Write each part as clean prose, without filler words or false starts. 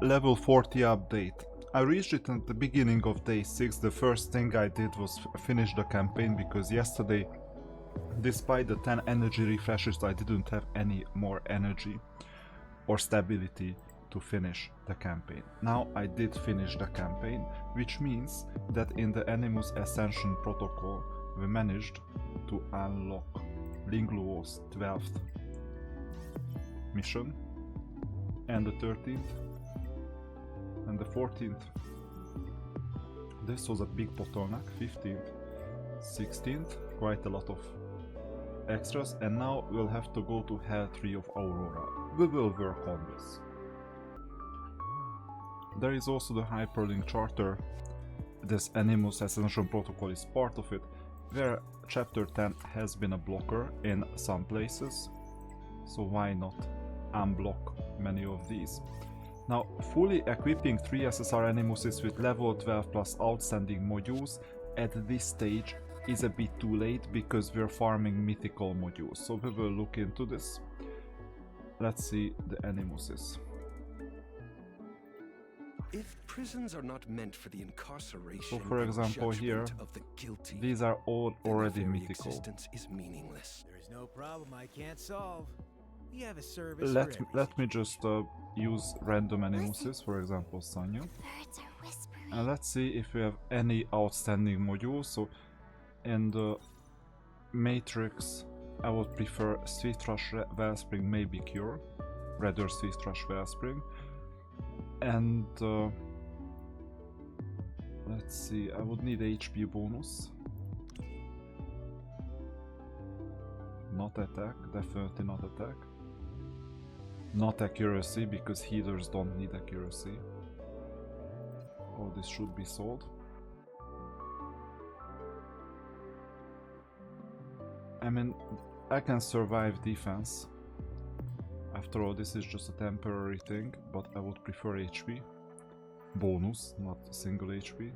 level 40 update. I reached it at the beginning of day 6. The first thing I did was finish the campaign, because yesterday, despite the 10 energy refreshes, I didn't have any more energy or stability to finish the campaign. Now I did finish the campaign, which means that in the Animus Ascension protocol we managed to unlock Lingluo's 12th mission, and the 13th and the 14th. This was a big bottleneck. 15th, 16th, quite a lot of extras, and now we'll have to go to Hell 3 of Aurora. We will work on this. There is also the Hyperlink Charter. This Animus Ascension protocol is part of it, where chapter 10 has been a blocker in some places, so why not unblock many of these. Now, fully equipping 3 SSR Animuses with level 12 plus outstanding modules at this stage is a bit too late, because we're farming mythical modules, so we will look into this. Let's see the Animuses. If prisons are not meant for the incarceration, so for example here, of the guilty, these are all already very mythical. Existence is meaningless. There is no problem I can't solve. We have a service Let me just use random Animuses, for example Sanya. And let's see if we have any outstanding modules. So in the Matrix I would prefer Swift Rush Wellspring, maybe Cure, rather Swift Rush Wellspring. And let's see, I would need HP bonus. Not attack, definitely not attack. Not accuracy, because healers don't need accuracy. Oh, this should be sold. I mean, I can survive defense. After all, this is just a temporary thing, but I would prefer HP. Bonus, not single HP.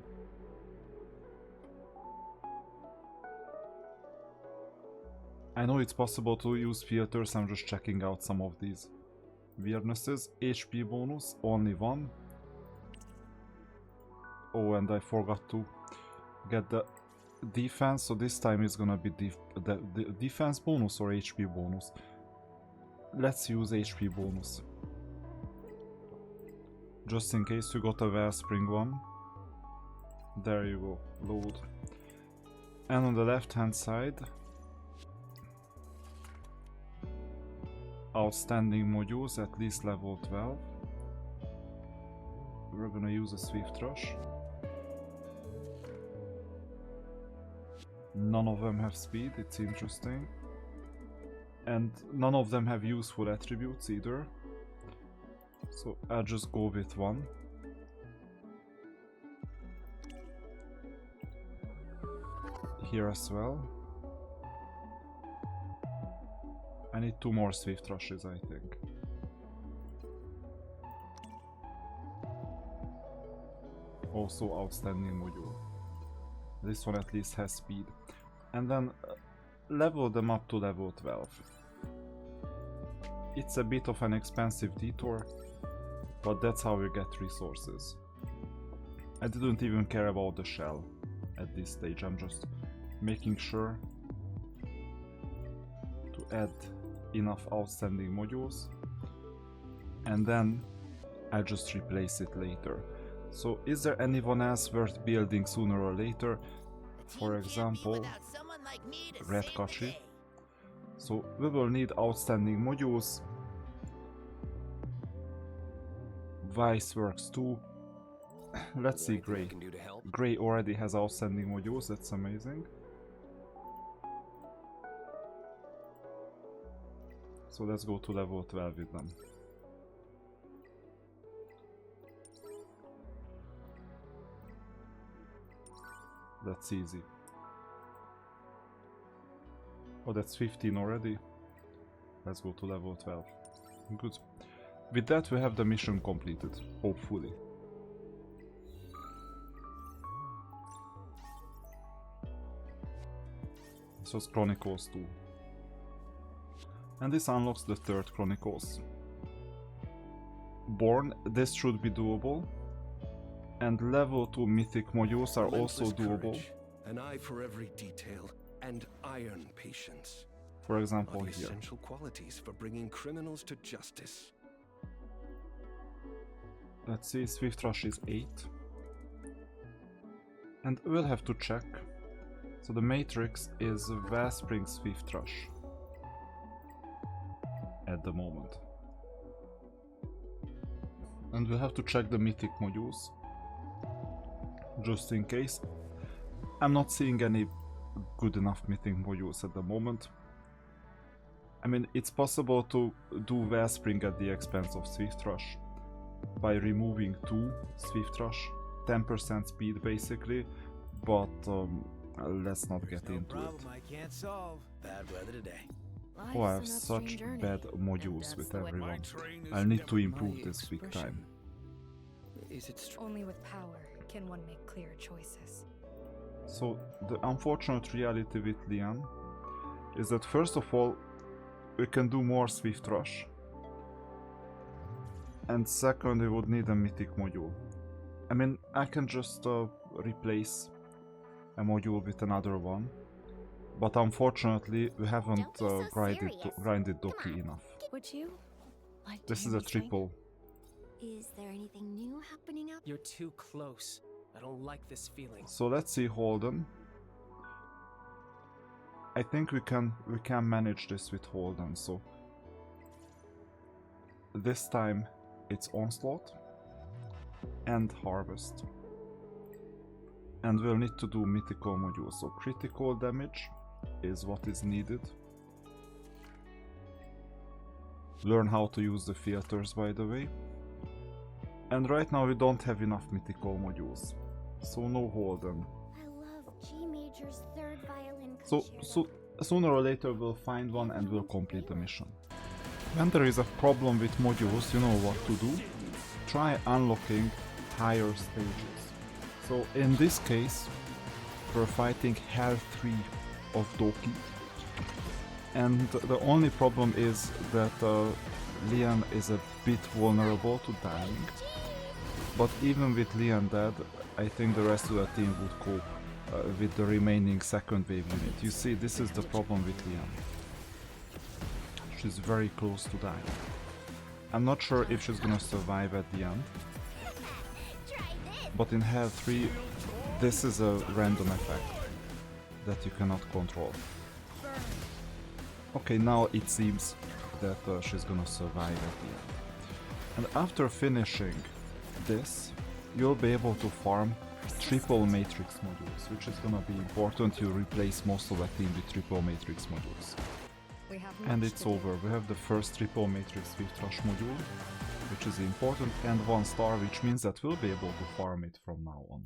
I know it's possible to use filters, I'm just checking out some of these weirdnesses. HP bonus, only one. Oh, and I forgot to get the defense, so this time it's gonna be the defense bonus or HP bonus. Let's use HP bonus. Just in case you got a Wellspring one. There you go, load. And on the left hand side, outstanding modules, at least level 12. We're gonna use a Swift Rush. None of them have speed, it's interesting. And none of them have useful attributes either. So I'll just go with one. Here as well. I need 2 more Swift Rushes, I think. Also outstanding module. This one at least has speed. And then level them up to level 12. It's a bit of an expensive detour, but that's how we get resources. I didn't even care about the shell at this stage, I'm just making sure to add enough outstanding modules, and then I'll just replace it later. So is there anyone else worth building sooner or later? For example, Red Kachi. So we will need outstanding modules. Vice works too. Let's see Grey. Grey already has outstanding modules, that's amazing. So let's go to level 12 with them. That's easy. Oh, that's 15 already. Let's go to level 12. Good. With that we have the mission completed, hopefully. This was Chronicles 2. And this unlocks the 3rd Chronicles. Borgne, this should be doable. And level 2 mythic modules are also Relentless doable. courage, an eye for every detail, and iron patience. For example, Are the here. essential qualities for bringing criminals to justice. Let's see, Swift Rush is 8. And we'll have to check. So the matrix is Wellspring Swift Rush at the moment. And we'll have to check the mythic modules just in case. I'm not seeing any good enough mythic modules at the moment. I mean, it's possible to do Wellspring at the expense of Swift Rush by removing 2 Swift Rush, 10% speed basically, but let's not get into it. I can't solve. Bad weather today. Oh, I have such bad modules with everyone. I'll need to improve this big time. Is it Only with power can one make clear choices. So the unfortunate reality with Lian is that first of all we can do more Swift Rush, and second we would need a mythic module. I mean, I can just replace a module with another one, but unfortunately we haven't grinded Doki enough. Would you like to This hear is a me sing? triple. Is there anything new happening out? You're too close. I don't like this feeling. So let's see Holden. I think we can manage this with Holden. So this time it's Onslaught and Harvest. And we'll need to do mythical modules. So critical damage is what is needed. Learn how to use the filters, by the way. And right now we don't have enough mythical modules. So no Holden. I love G Major's third violin So concerto. sooner or later we'll find one and we'll complete the mission. When there is a problem with modules, you know what to do. Try unlocking higher stages. So in this case, we're fighting Hell 3 of Doki. And the only problem is that Lian is a bit vulnerable to dying. But even with Lian dead, I think the rest of the team would cope with the remaining second wave unit. You see, this is the problem with Lian. She's very close to dying. I'm not sure if she's gonna survive at the end. But in Hell 3, this is a random effect that you cannot control. Okay, now it seems that she's gonna survive at the end. And after finishing this, you'll be able to farm triple matrix modules, which is gonna be important. You replace most of the team with triple matrix modules. We have And much it's to do. over. We have the first triple matrix Swift Rush module, which is important, and 1 star, which means that we'll be able to farm it from now on.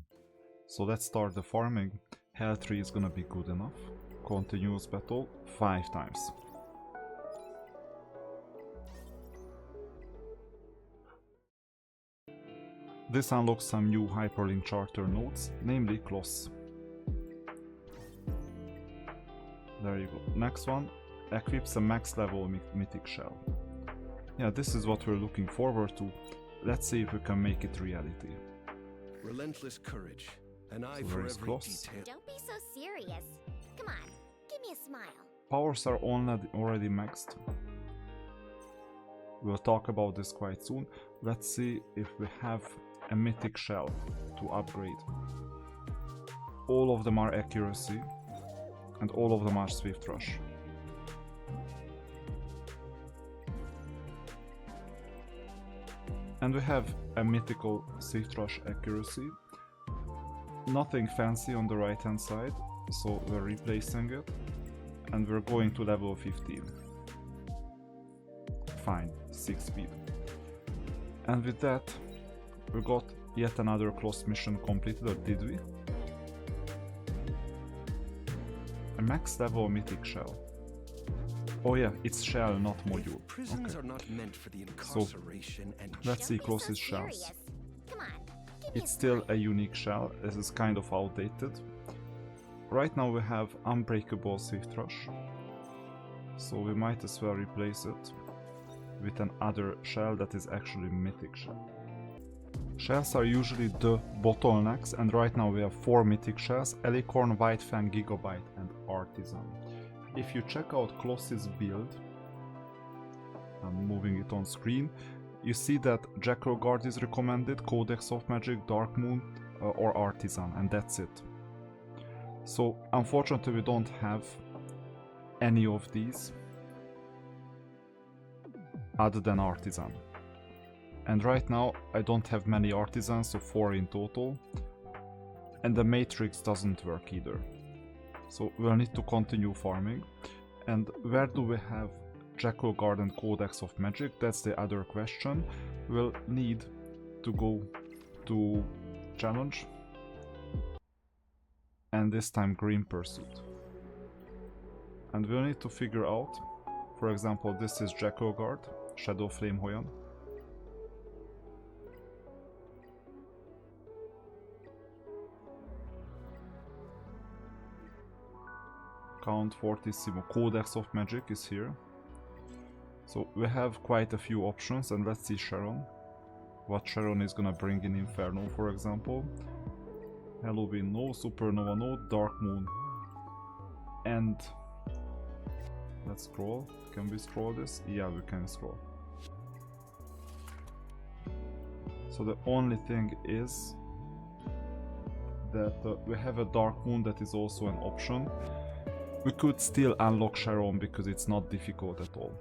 So let's start the farming. Hell 3 is gonna be good enough. Continuous battle 5 times. This unlocks some new Hyperlink Charter nodes, namely Kloss. There you go. Next one equips a max level Mythic Shell. Yeah, this is what we're looking forward to. Let's see if we can make it reality. relentless courage, an eye So for there is every Kloss. detail. Don't be so serious. Come on, give me a smile. Powers are already maxed. We'll talk about this quite soon. Let's see if we have a Mythic Shell to upgrade. All of them are accuracy, and all of them are Swift Rush. And we have a mythical Swift Rush accuracy. Nothing fancy on the right hand side, so we're replacing it. And we're going to level 15. Fine, 6 speed. And with that, we got yet another Kloss mission completed, or did we? A max level Mythic Shell. Oh yeah, it's shell, not module. Prisons Okay. are not meant for the incarceration and Let's see Don't be so Kloss's shells. serious. Come on, give me It's a still smile. a unique shell. This is kind of outdated. Right now we have Unbreakable Swift Rush, so we might as well replace it. with another shell that is actually Mythic Shell. Shells are usually the bottlenecks, and right now we have 4 Mythic Shells: Alicorn, Whitefang, Gigabyte and Artisan. If you check out Kloss's build, I'm moving it on screen, you see that Jackal Guard is recommended, Codex of Magic, Dark Moon or Artisan, and that's it. So unfortunately we don't have any of these other than Artisan. And right now I don't have many Artisans, so 4 in total. And the Matrix doesn't work either. So we'll need to continue farming. And where do we have Jackal Guard and Codex of Magic? That's the other question. We'll need to go to Challenge. And this time Green Pursuit. And we'll need to figure out, for example, this is Jackal Guard, Shadow Flame Hoyan. Count Fortissimo, Codex of Magic is here. So we have quite a few options, and let's see Sharon. What Sharon is gonna bring in Inferno, for example. Halloween no, Supernova no, Dark Moon. And let's scroll. Can we scroll this? Yeah, we can scroll. So the only thing is that we have a Dark Moon that is also an option. We could still unlock Sharon because it's not difficult at all.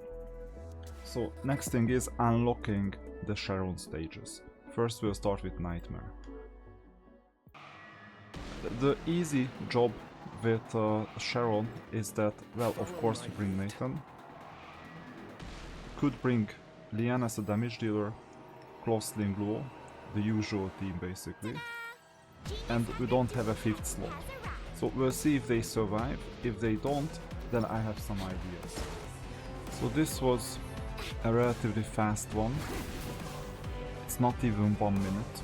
So next thing is unlocking the Sharon stages. First we'll start with Nightmare. The easy job with Sharon is that, well, of course we bring Nathan. Could bring Lian as a damage dealer, Kloss, Lingluo, the usual team basically. And we don't have a 5th slot. So we'll see if they survive. If they don't, then I have some ideas. So this was a relatively fast one. It's not even 1 minute.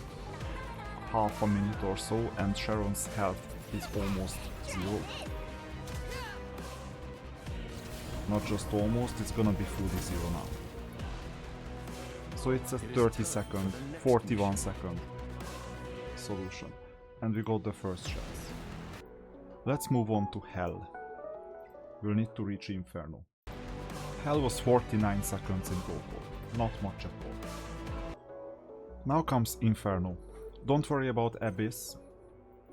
Half a minute or so, and Sharon's health is almost 0. Not just almost, it's gonna be fully 0 now. So it's a 30 second, 41 second solution. And we got the first shells. Let's move on to Hell. We'll need to reach Inferno. Hell was 49 seconds in total, not much at all. Now comes Inferno. Don't worry about Abyss,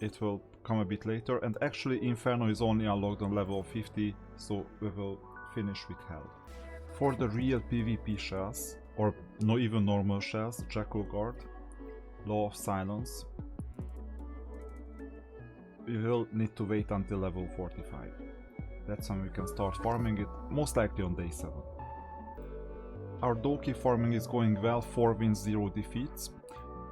it will come a bit later, and actually Inferno is only unlocked on level 50, so we will finish with Hell. For the real PvP shells, or no even normal shells, Jackal Guard, Law of Silence, we will need to wait until level 45. That's when we can start farming it, most likely on day 7. Our Doki farming is going well, 4 wins, 0 defeats.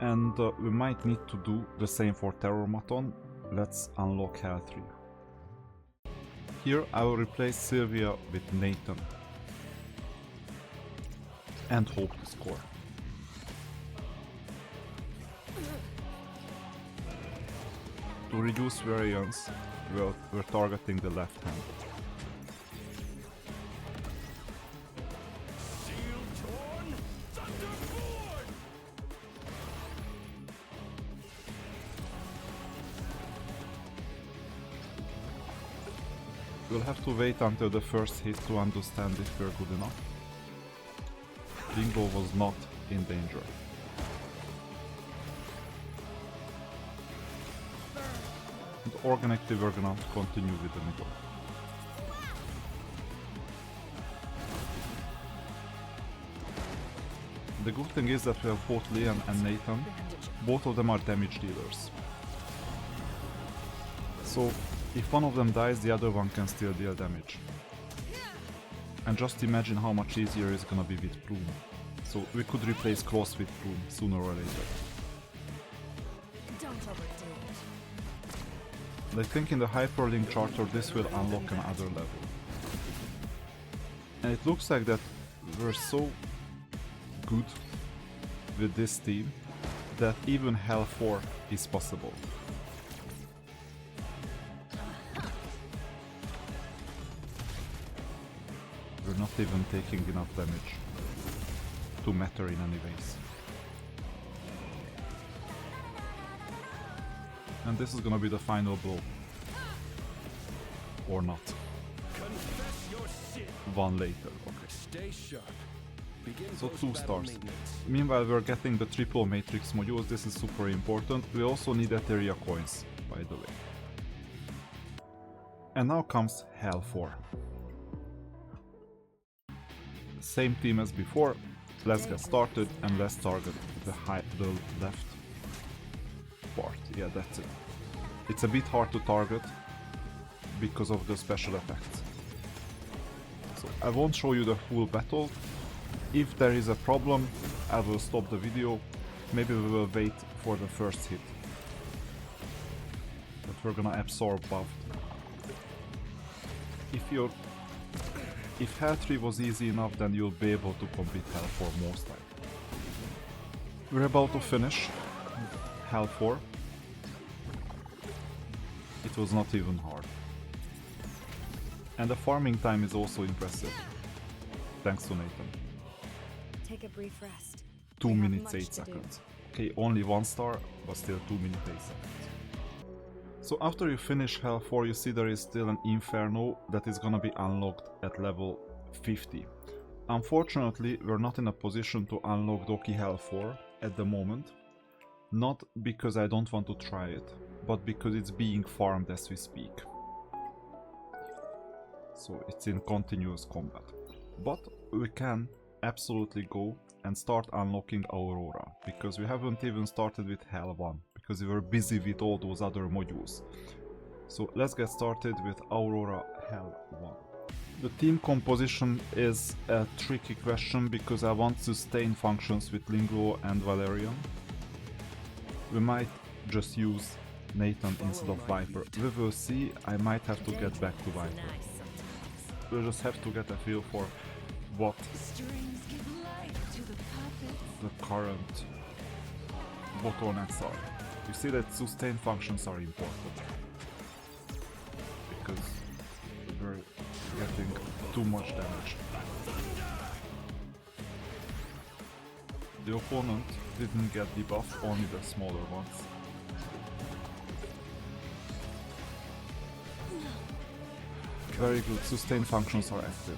And we might need to do the same for Terrormaton. Let's unlock Hell 3. Here I will replace Sylvia with Nathan. And hope to score. To reduce variance, we're targeting the left hand. We'll have to wait until the first hit to understand if we're good enough. Bingo was not in danger. And organically we're gonna continue with the middle. The good thing is that we have both Liam and Nathan. Both of them are damage dealers. So if one of them dies, the other one can still deal damage. And just imagine how much easier it's gonna be with Plume. So we could replace Kloss with Plume sooner or later. Don't overdo it. I think in the Hyperlink Charter this will unlock another level. And it looks like that we're so good with this team that even Hell 4 is possible. We're not even taking enough damage. to matter in any ways. And this is gonna be the final blow. Or not. Confess your sin. One later, okay. Stay sharp. Begin So 2 post-battle stars. maintenance. Meanwhile we're getting the triple matrix modules, this is super important. We also need Etheria coins, by the way. And now comes Hell 4. Same team as before, let's get started and let's target the left part. Yeah, that's it. It's a bit hard to target because of the special effects. So I won't show you the full battle. If there is a problem, I will stop the video. Maybe we will wait for the first hit. But we're gonna absorb buffed. If Hell 3 was easy enough, then you'll be able to complete Hell 4 most time. We're about to finish Hell 4. It was not even hard. And the farming time is also impressive. Thanks to Nathan. Take a brief rest. 2 We have minutes much 8 to do. seconds. Okay, only 1 star, but still 2 minutes 8 seconds. So after you finish Hell 4, you see there is still an Inferno that is gonna be unlocked at level 50. Unfortunately, we're not in a position to unlock DokiDoki Hell 4 at the moment. Not because I don't want to try it, but because it's being farmed as we speak. So it's in continuous combat. But we can absolutely go and start unlocking Aurora, because we haven't even started with Hell 1, because we were busy with all those other modules. So let's get started with Aurora Hell 1. The team composition is a tricky question because I want sustain functions with Lingro and Valerian. We might just use Nathan instead of Viper. We will see, I might have to get back to Viper. We'll just have to get a feel for what the current bottlenecks are. You see that sustain functions are important, because we're getting too much damage. The opponent didn't get debuffed, only the smaller ones. Very good, sustain functions are active.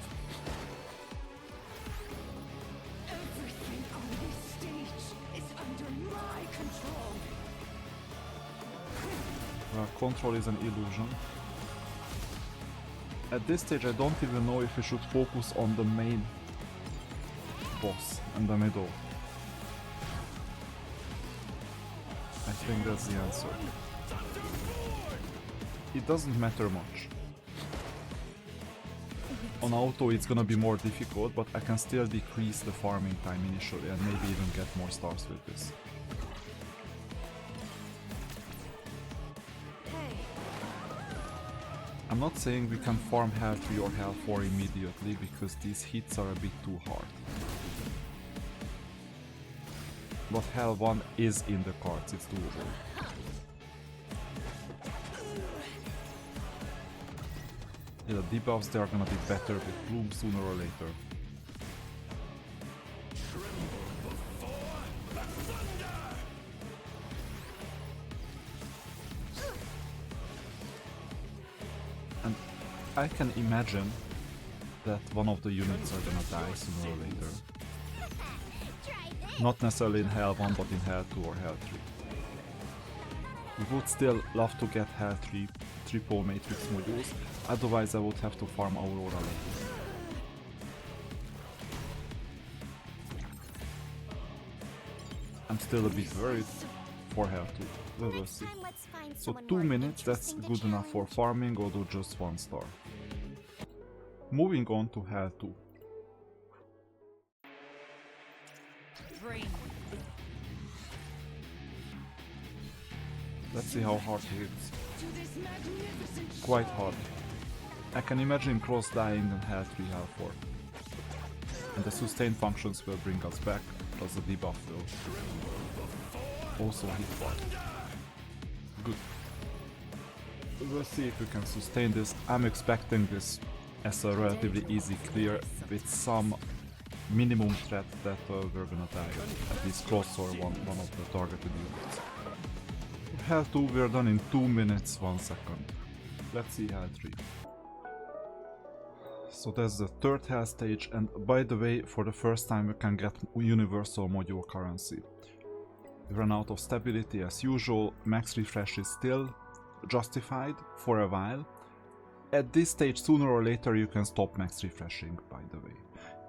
Everything on this stage is under my control. Control is an illusion. At this stage I don't even know if we should focus on the main boss in the middle. I think that's the answer. It doesn't matter much. On auto it's gonna be more difficult, but I can still decrease the farming time initially and maybe even get more stars with this. I'm not saying we can farm Hell 3 or Hell 4 immediately, because these hits are a bit too hard. But Hell 1 is in the cards, it's doable. Yeah, the debuffs, they are gonna be better with Bloom sooner or later. And I can imagine that one of the units are gonna die sooner or later. Not necessarily in Hell 1, but in Hell 2 or Hell 3. We would still love to get Hell 3 triple matrix modules, otherwise I would have to farm Aurora later. I'm still a bit worried for Hell 2, we will see. So 2 minutes, that's good enough for farming, although just 1 star. Moving on to Hell 2. Let's see how hard he hits. Quite hard. I can imagine Kloss dying in Hell 3, Hell 4. And the sustain functions will bring us back, plus the debuff will also hit hard. Good. We'll see if we can sustain this. I'm expecting this as a relatively easy clear with some minimum threat that we're gonna die, at least Kloss or one of the targeted units. Hell 2 we're done in 2 minutes 1 second. Let's see Hell 3. So that's the third Hell stage, and by the way, for the first time we can get universal module currency. We run out of stability as usual, max refresh is still justified for a while. At this stage, sooner or later you can stop max refreshing, by the way.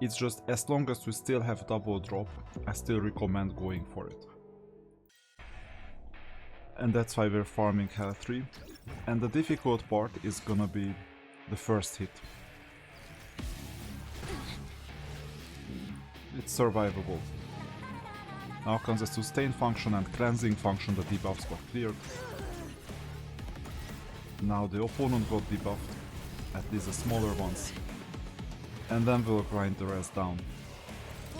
It's just as long as we still have double drop, I still recommend going for it. And that's why we're farming Hell 3. And the difficult part is gonna be the first hit. It's survivable. Now comes the sustain function and cleansing function, the debuffs got cleared. Now the opponent got debuffed, at least the smaller ones. And then we'll grind the rest down.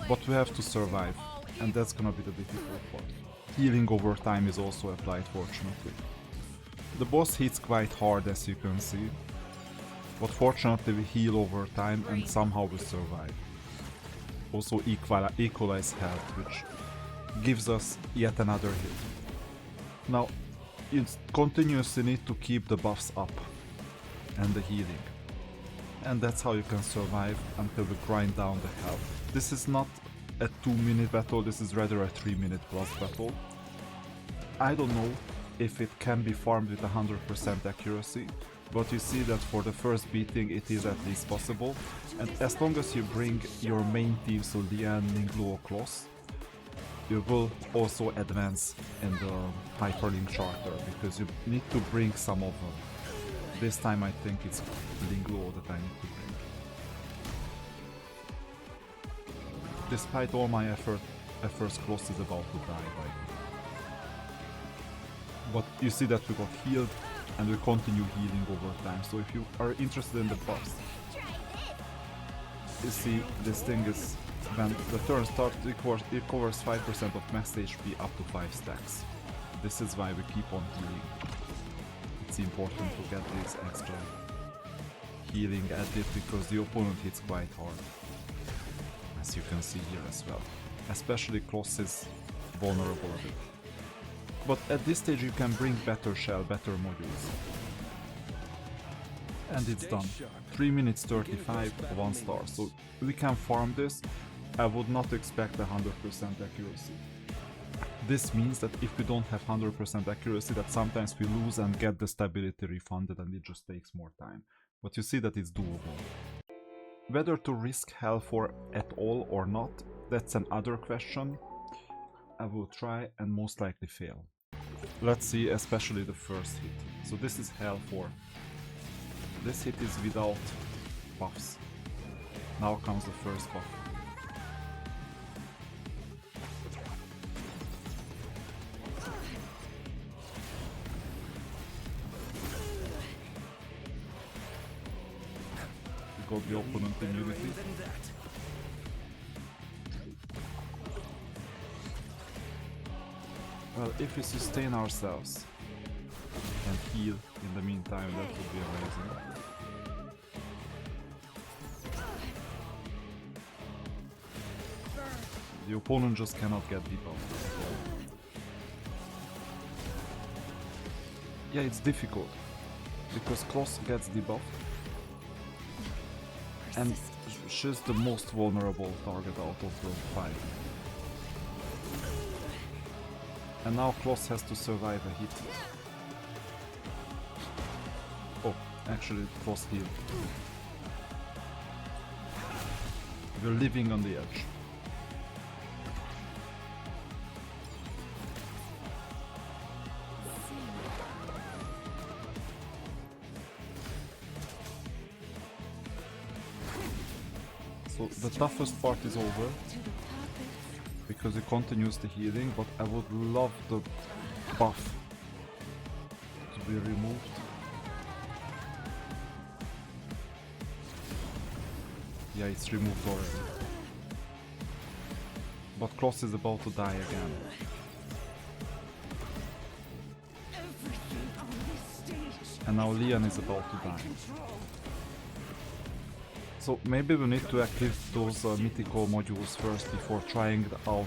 But we have to survive, and that's gonna be the difficult part. Healing over time is also applied, fortunately. The boss hits quite hard, as you can see. But fortunately we heal over time and somehow we survive. Also equalize health, which gives us yet another hit. Now, you continuously need to keep the buffs up and the healing. And that's how you can survive until we grind down the health. This is not a 2-minute battle, this is rather a 3-minute plus battle. I don't know if it can be farmed with 100% accuracy, but you see that for the first beating it is at least possible. And as long as you bring your main team, so Lian, Ninglu or Kloss, you will also advance in the Hyperlink Charter, because you need to bring some of them. This time I think it's Ninglu that I need to bring. Despite all my efforts, Kloss is about to die by me. But you see that we got healed, and we continue healing over time. So if you are interested in the buffs, you see this thing is, when the turn starts, it covers 5% of max HP up to 5 stacks. This is why we keep on healing. It's important to get this extra healing added, because the opponent hits quite hard, as you can see here as well. Especially Kloss is vulnerable a bit. But at this stage you can bring better shell, better modules. And it's done. 3 minutes 35, 1 star. So we can farm this. I would not expect 100% accuracy. This means that if we don't have 100% accuracy, that sometimes we lose and get the stability refunded, and it just takes more time. But you see that it's doable. Whether to risk Hell 4 at all or not, that's another question. I will try and most likely fail. Let's see, especially the first hit. So this is Hell 4. This hit is without buffs. Now comes the first buff. We got the opponent immunity. Well, if we sustain ourselves and heal in the meantime, that would be amazing. The opponent just cannot get debuffed. Yeah, it's difficult, because Kloss gets debuffed, and she's the most vulnerable target out of the 5. And now Kloss has to survive a hit. Oh, actually Kloss healed. We're living on the edge. So the toughest part is over, because it continues the healing, but I would love the buff to be removed. Yeah, it's removed already. But Kloss is about to die again. And now Lian is about to die. So maybe we need to activate those mythical modules first before trying out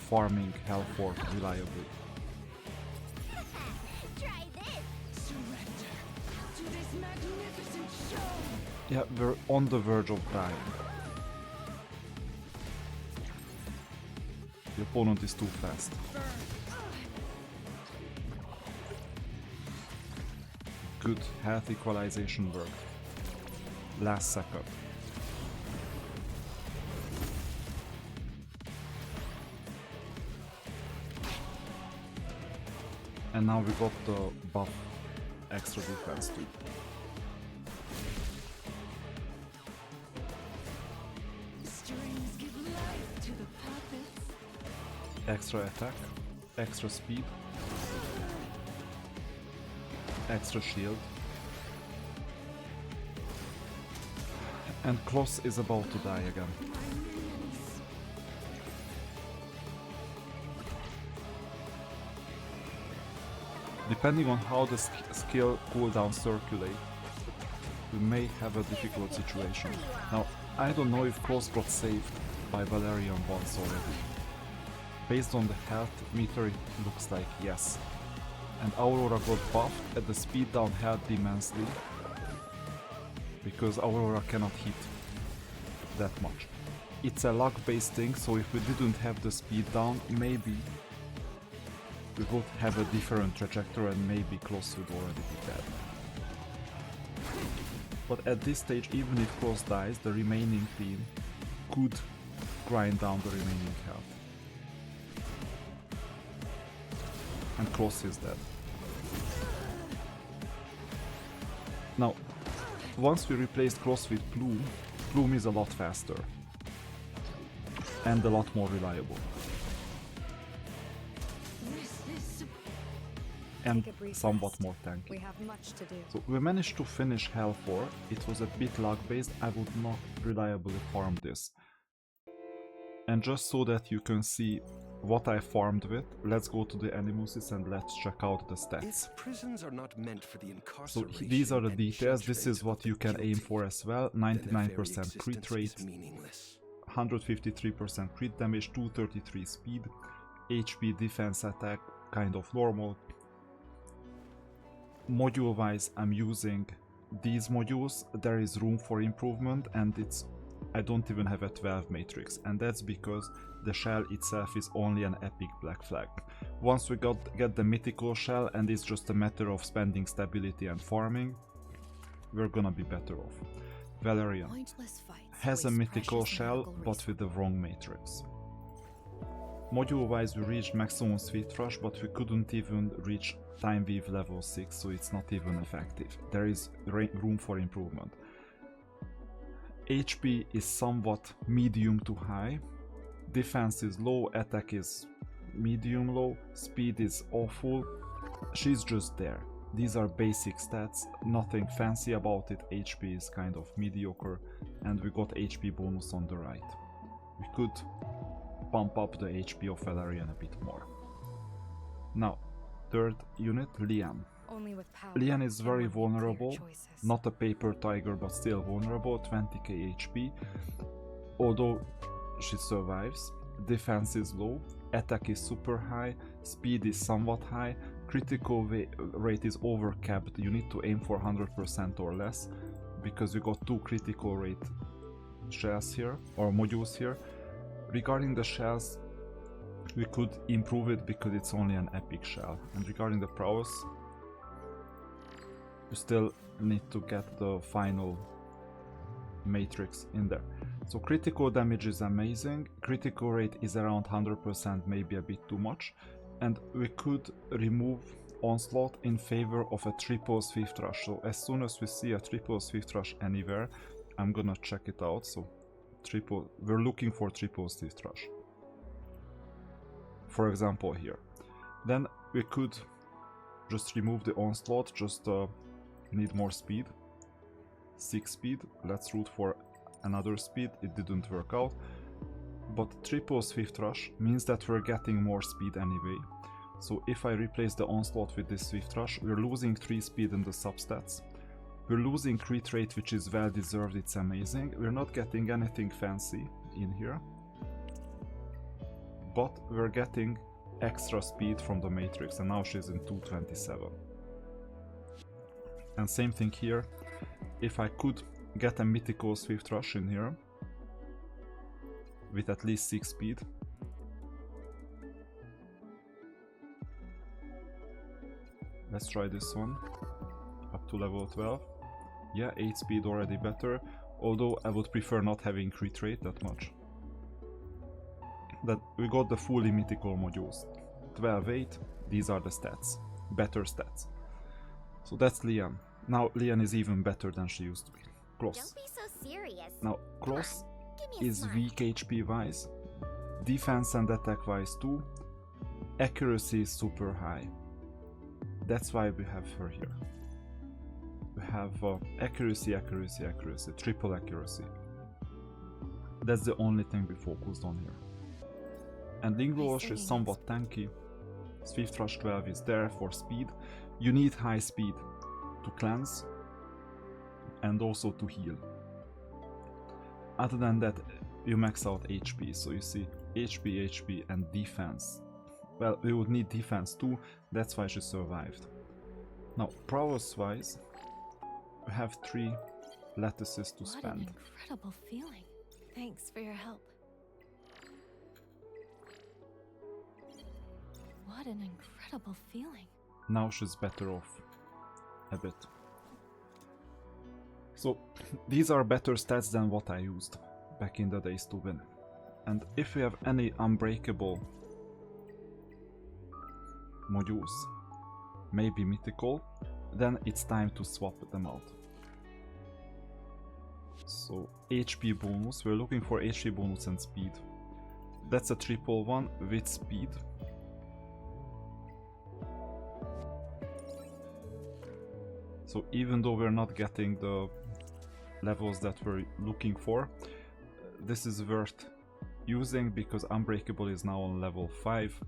farming Hell for reliably. Try this. Surrender to this magnificent show. Yeah, we're on the verge of dying. The opponent is too fast. Good health equalization worked. Last second. And now we got the buff extra defense too. Strings give life to the puppets. Extra attack, extra speed, extra shield. And Kloss is about to die again. Depending on how the skill cooldown circulate, we may have a difficult situation. Now, I don't know if Kloss got saved by Valerian once already. Based on the health meter, it looks like yes. And Aurora got buffed and the speed down helped immensely, because Aurora cannot hit that much. It's a luck based thing, so if we didn't have the speed down, maybe we would have a different trajectory and maybe Kloss would already be dead. But at this stage, even if Kloss dies, the remaining team could grind down the remaining health. And Kloss is dead. Now, once we replaced Kloss with Plume, Plume is a lot faster and a lot more reliable. And Take a brief somewhat rest. more tanky. We have much to do. So we managed to finish Hell 4. It was a bit luck based, I would not reliably farm this. And just so that you can see what I farmed with, let's go to the Animuses and let's check out the stats. If prisons are not meant for the So incarceration these are the and details, this is judgment what of you the can aim guilty, for as well. then their very 99% crit existence rate, is meaningless. 153% crit damage, 233 speed, HP, defense, attack, kind of normal. Module wise, I'm using these modules. There is room for improvement, and I don't even have a 12 matrix, and that's because the shell itself is only an epic black flag. Once we get the mythical shell and it's just a matter of spending stability and farming, we're gonna be better off. Valerian Pointless fights has a waste mythical precious shell, magical but with the wrong matrix. Module wise, we reached maximum Swift Rush, but we couldn't even reach Time Weave level 6, so it's not even effective. There is room for improvement. HP is somewhat medium to high, defense is low, attack is medium low, speed is awful. She's just there. These are basic stats, nothing fancy about it. HP is kind of mediocre, and we got HP bonus on the right. We could pump up the HP of Valerian a bit more. Now, third unit, Lian. Only with power Lian is can very one make clear vulnerable, choices. not a paper tiger but still vulnerable, 20k HP. Although she survives, defense is low, attack is super high, speed is somewhat high, critical rate is overcapped, you need to aim for 100% or less, because you got 2 critical rate shells here, or modules here. Regarding the shells, we could improve it because it's only an epic shell, and regarding the prowess, you still need to get the final matrix in there. So critical damage is amazing, critical rate is around 100%, maybe a bit too much, and we could remove Onslaught in favor of a triple Swift Rush. So as soon as we see a triple Swift Rush anywhere, I'm gonna check it out. So we're looking for triple Swift Rush, for example here. Then we could just remove the Onslaught, just need more speed, 6 speed, let's root for another speed, it didn't work out. But triple Swift Rush means that we're getting more speed anyway. So if I replace the Onslaught with this Swift Rush, we're losing 3 speed in the substats, We're losing crit rate, which is well deserved, it's amazing. We're not getting anything fancy in here. But we're getting extra speed from the Matrix, and now she's in 227. And same thing here. If I could get a mythical Swift Rush in here with at least 6 speed. Let's try this one. Up to level 12. Yeah, 8 speed already better. Although I would prefer not having crit rate that much. That we got the fully mythical modules. 12-8, these are the stats. Better stats. So that's Lian. Now Lian is even better than she used to be. Kloss. Don't be so serious. Now Kloss Give me a is smile. weak HP wise, defense and attack wise too, accuracy is super high. That's why we have her here. We have accuracy, accuracy, accuracy, triple accuracy. That's the only thing we focused on here. And Linglosh is somewhat tanky. Swift Rush 12 is there for speed. You need high speed to cleanse and also to heal. Other than that, you max out HP, so you see HP, HP and defense. Well, we would need defense too, that's why she survived. Now, prowess wise, we have 3 lattices to What an spend. incredible feeling. Thanks for your help. What an incredible feeling. Now she's better off a bit. So these are better stats than what I used back in the days to win. And if we have any unbreakable modules, maybe mythical, then it's time to swap them out. So HP bonus, we're looking for HP bonus and speed. That's a triple one with speed. So even though we're not getting the levels that we're looking for, this is worth using because Unbreakable is now on level 5.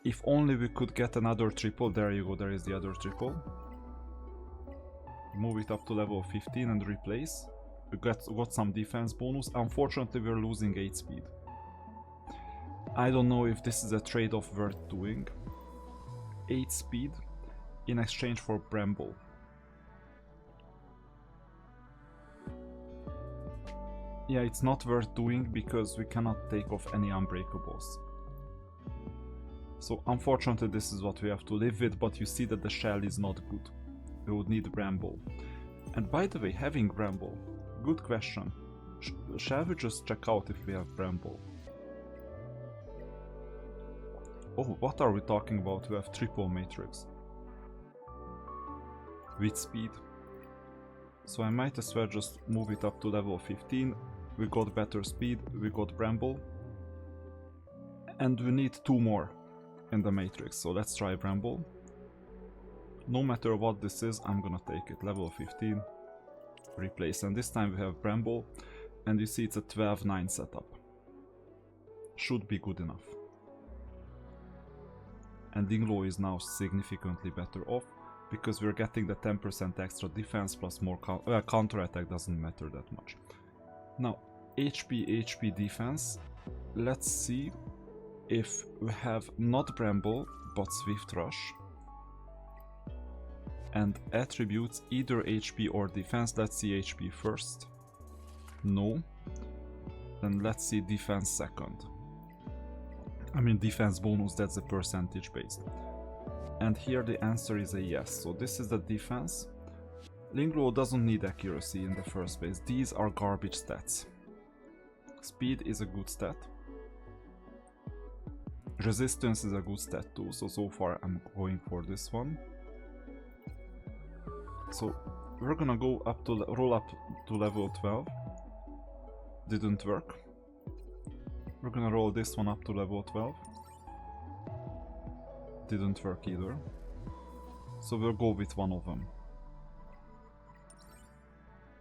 If only we could get another triple, there you go, there is the other triple. Move it up to level 15 and replace. We got some defense bonus. Unfortunately we're losing 8 speed. I don't know if this is a trade-off worth doing. 8 speed in exchange for Bramble. Yeah, it's not worth doing because we cannot take off any Unbreakables. So unfortunately this is what we have to live with, but you see that the shell is not good. We would need Bramble. And by the way, having Bramble, good question. Shall we just check out if we have Bramble? Oh, what are we talking about? We have triple matrix. With speed. So I might as well just move it up to level 15. We got better speed, we got Bramble. And we need 2 more in the matrix, so let's try Bramble. No matter what this is, I'm gonna take it. Level 15. Replace. And this time we have Bramble. And you see it's a 12-9 setup. Should be good enough. And Dinglo is now significantly better off because we're getting the 10% extra defense plus more counter attack doesn't matter that much. Now HP defense, let's see if we have not Bramble but Swift Rush and attributes either HP or defense. Let's see HP first. No. Then let's see defense second. I mean defense bonus, that's a percentage based. And here the answer is a yes. So this is the defense. Linglo doesn't need accuracy in the first place. These are garbage stats. Speed is a good stat. Resistance is a good stat too. So far I'm going for this one. So we're gonna go up to roll up to level 12. Didn't work. We're gonna roll this one up to level 12. Didn't work either. So we'll go with one of them.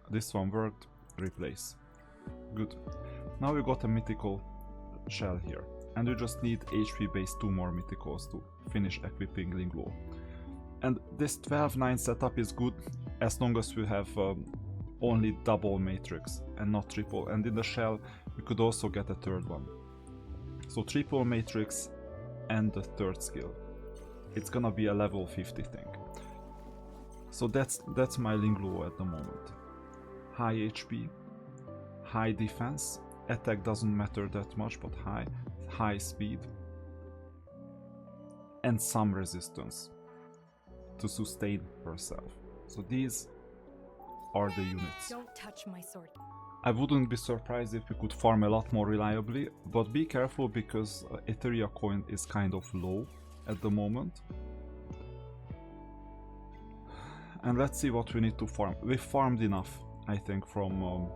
This one worked. Replace. Good. Now we got a mythical shell here. And we just need HP based 2 more mythicals to finish equipping Linglo. And this 12-9 setup is good as long as we have only double matrix and not triple. And in the shell we could also get a third one. So triple matrix and the third skill. It's gonna be a level 50 thing. So that's my Lingluo at the moment. High HP, high defense, attack doesn't matter that much, but high speed, and some resistance to sustain herself. So these are the units. Don't touch my sword. I wouldn't be surprised if we could farm a lot more reliably, but be careful because Etheria coin is kind of low at the moment. And let's see what we need to farm. We farmed enough, I think, from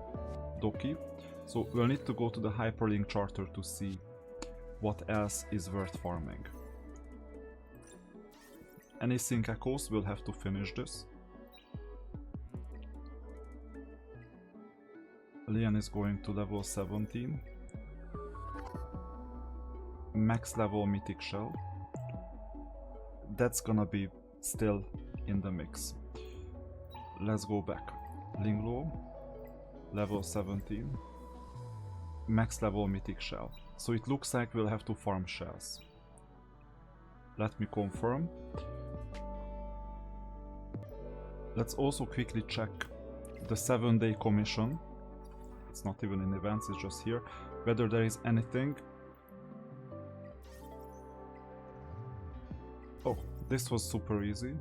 Doki. So we'll need to go to the Hyperlink Charter to see what else is worth farming. Anisync Echoes will have to finish this. Lian is going to level 17. Max level Mythic Shell. That's gonna be still in the mix. Let's go back. Lingluo, level 17. Max level Mythic Shell. So it looks like we'll have to farm shells. Let me confirm. Let's also quickly check the 7-day commission. It's not even in events, it's just here. Whether there is anything. Oh, this was super easy.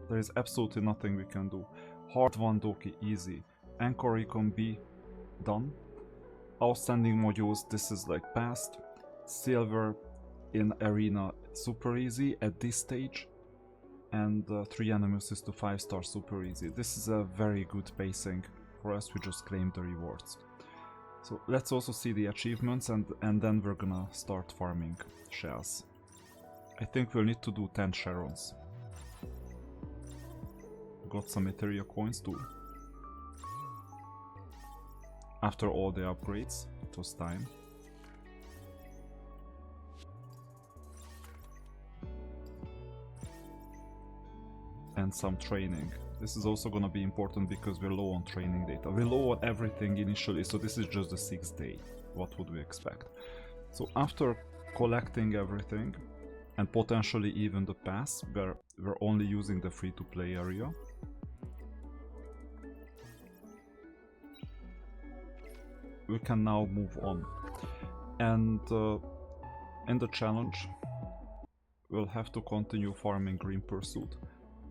There is absolutely nothing we can do. Hard 1 Doki, easy. Anchor Recon B, done. Outstanding modules, this is like past. Silver in Arena, super easy at this stage. And 3 enemies to 5-star, super easy. This is a very good pacing. For us, we just claim the rewards. So let's also see the achievements and then we're gonna start farming shells. I think we'll need to do 10 Sharons. Got some Etheria coins too. After all the upgrades, it was time. And some training. This is also gonna be important because we're low on training data. We're low on everything initially, so this is just the 6th day. What would we expect? So after collecting everything, and potentially even the pass, where we're only using the free-to-play area. We can now move on. And in the challenge, we'll have to continue farming Green Pursuit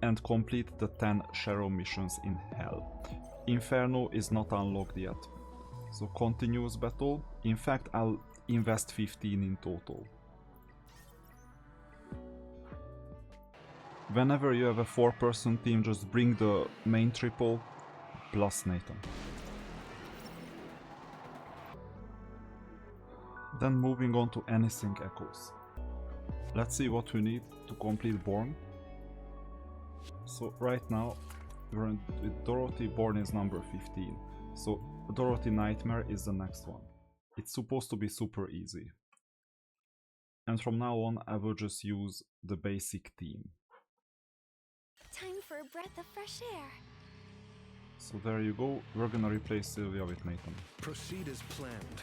and complete the 10 Sharon missions in Hell. Inferno is not unlocked yet. So continuous battle. In fact, I'll invest 15 in total. Whenever you have a 4-person team, just bring the main triple plus Nathan. Then moving on to Anisync Echoes. Let's see what we need to complete Borgne. So right now, we're in with Dorothy. Borgne is number 15. So Dorothy Nightmare is the next one. It's supposed to be super easy. And from now on, I will just use the basic team. Time for a breath of fresh air. So there you go, we're gonna replace Sylvia with Nathan. Proceed as planned.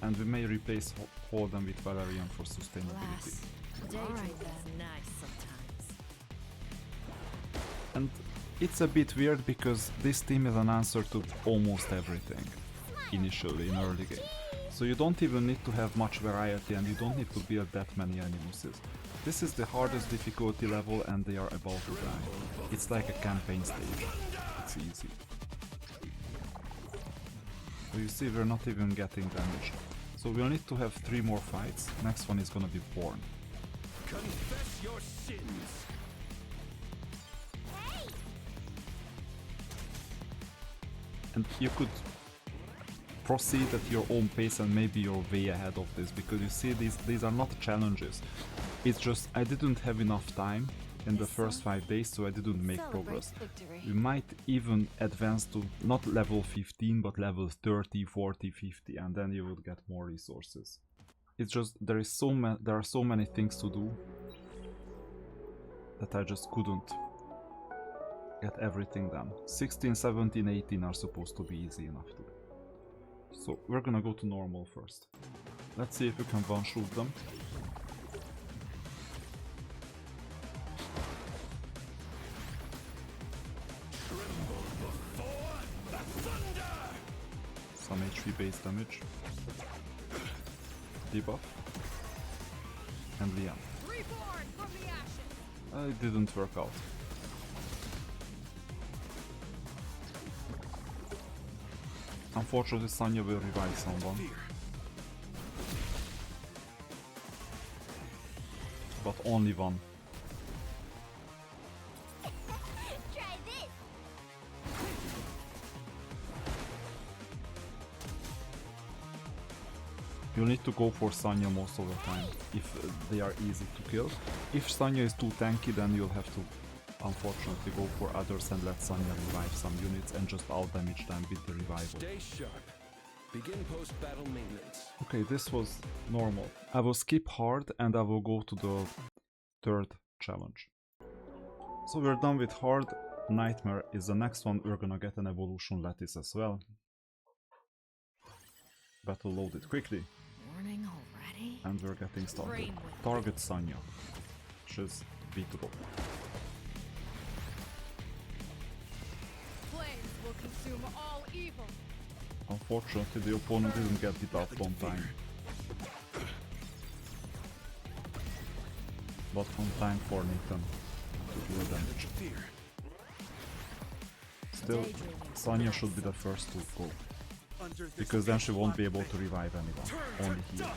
And we may replace Holden with Valerian for sustainability. Daydream is nice sometimes. And it's a bit weird because this team is an answer to almost everything initially in early game. So you don't even need to have much variety and you don't need to build that many animuses. This is the hardest difficulty level and they are about to die. It's like a campaign stage. It's easy. So you see we're not even getting damage. So we'll need to have 3 more fights. Next one is gonna be Borgne. Confess your sins. And you could proceed at your own pace and maybe you're way ahead of this, because you see these are not challenges. It's just I didn't have enough time in the first 5 days, so I didn't make progress. We might even advance to not level 15 but level 30, 40, 50 and then you would get more resources. It's just there are so many things to do. that I just couldn't get everything done. 16, 17, 18 are supposed to be easy enough to do. So we're gonna go to normal first. Let's see if we can one-shoot them. Some HP base damage. Debuff. And Liam. It didn't work out. Unfortunately, Sanya will revive someone. But only one. Try this. You need to go for Sanya most of the time, if they are easy to kill. If Sanya is too tanky, then you'll have to unfortunately go for others and let Sanya revive some units and just out-damage them with the revival. Stay sharp. Begin post-battle maintenance. Okay, this was normal. I will skip hard and I will go to the third challenge. So we're done with hard. Nightmare is the next one. We're gonna get an evolution lattice as well. Battle loaded quickly. Morning already? And we're getting started. Target Sanya, which is beatable. Flames will consume all evil. Unfortunately, the opponent didn't get it up on time. But on time for Nathan to deal damage. Still, Sanya should be the first to go. Because then she won't be able to revive anyone, only heal.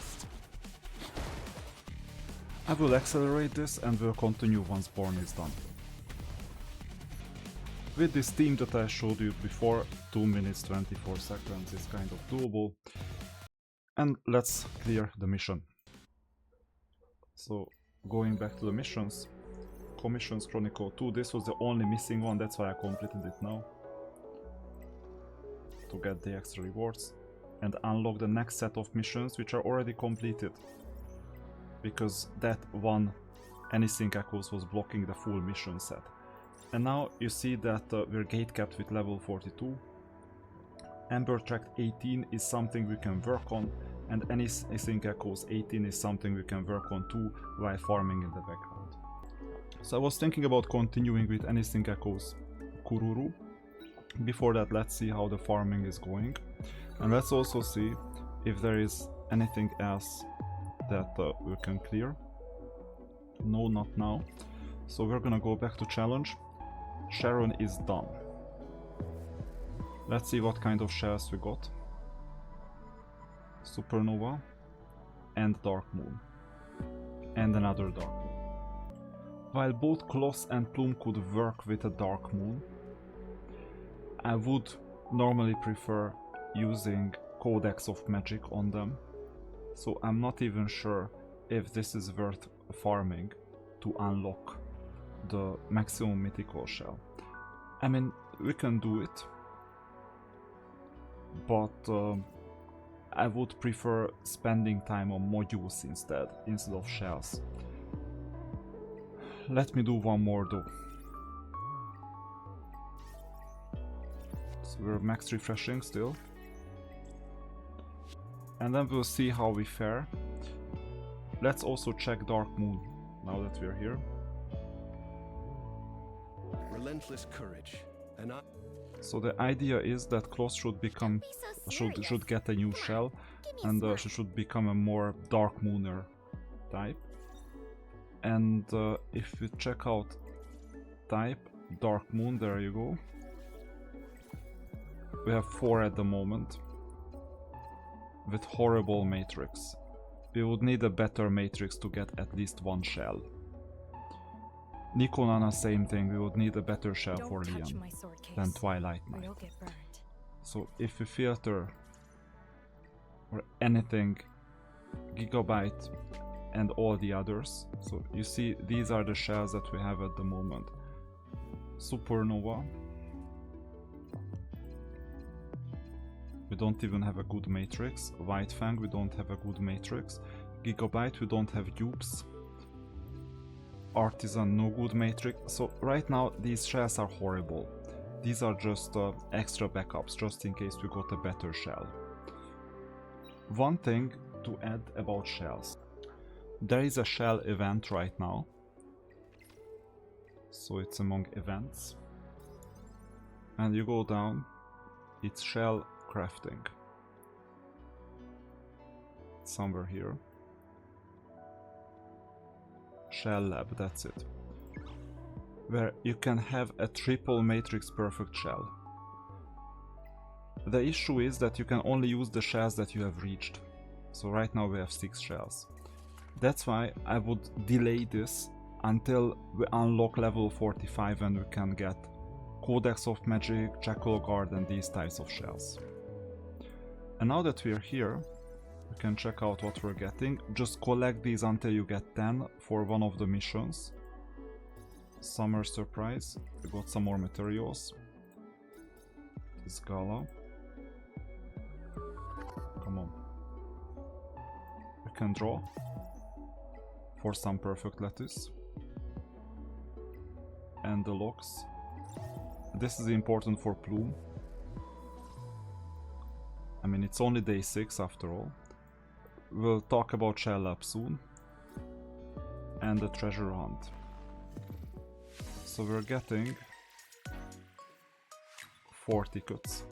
I will accelerate this and will continue once Borgne is done. With this team that I showed you before, 2 minutes 24 seconds is kind of doable. And let's clear the mission. So, going back to the missions. Commissions Chronicle 2, this was the only missing one, that's why I completed it now. To get the extra rewards. And unlock the next set of missions, which are already completed. Because that one Anisync Echoes was blocking the full mission set. And now you see that we're gate capped with level 42. Ember Trek 18 is something we can work on, and Anisync Echoes 18 is something we can work on too while farming in the background. So I was thinking about continuing with Anisync Echoes Kururu. Before that, let's see how the farming is going. And let's also see if there is anything else that we can clear. No, not now. So we're gonna go back to challenge. Sharon is done. Let's see what kind of shells we got. Supernova and Dark Moon. And another Dark Moon. While both Kloss and Plume could work with a Dark Moon, I would normally prefer using Codex of Magic on them. So I'm not even sure if this is worth farming to unlock the maximum mythical shell. I mean, we can do it, but I would prefer spending time on modules instead of shells. Let me do one more though. So we're max refreshing still. And then we'll see how we fare. Let's also check Dark Moon now that we're here. Relentless courage. And so the idea is that Kloss should become should get a new shell, and she should become a more Dark Mooner type. And if we check out type Dark Moon, there you go. We have 4 at the moment with horrible matrix. We would need a better matrix to get at least 1 shell. Nikonana, same thing, we would need a better shell for Liam than Twilight Knight. So if we filter or anything, Gigabyte and all the others, so you see these are the shells that we have at the moment. Supernova. We don't even have a good matrix. White Fang, we don't have a good matrix. Gigabyte, we don't have dupes. Artisan no good matrix. So right now these shells are horrible. These are just extra backups, just in case we got a better shell. One thing to add about shells. There is a shell event right now. So it's among events. And you go down, it's shell crafting. Somewhere here. Shell lab, that's it. Where you can have a triple matrix perfect shell. The issue is that you can only use the shells that you have reached. So right now we have 6 shells. That's why I would delay this until we unlock level 45 and we can get Codex of Magic, Jackal Guard and these types of shells. And now that we're here, we can check out what we're getting. Just collect these until you get 10 for one of the missions. Summer surprise. We got some more materials. This gala. Come on. We can draw for some perfect lettuce. And the locks. This is important for Plume. I mean, it's only day 6 after all. We'll talk about Shell Lab soon. And the treasure hunt. So we're getting 4 tickets.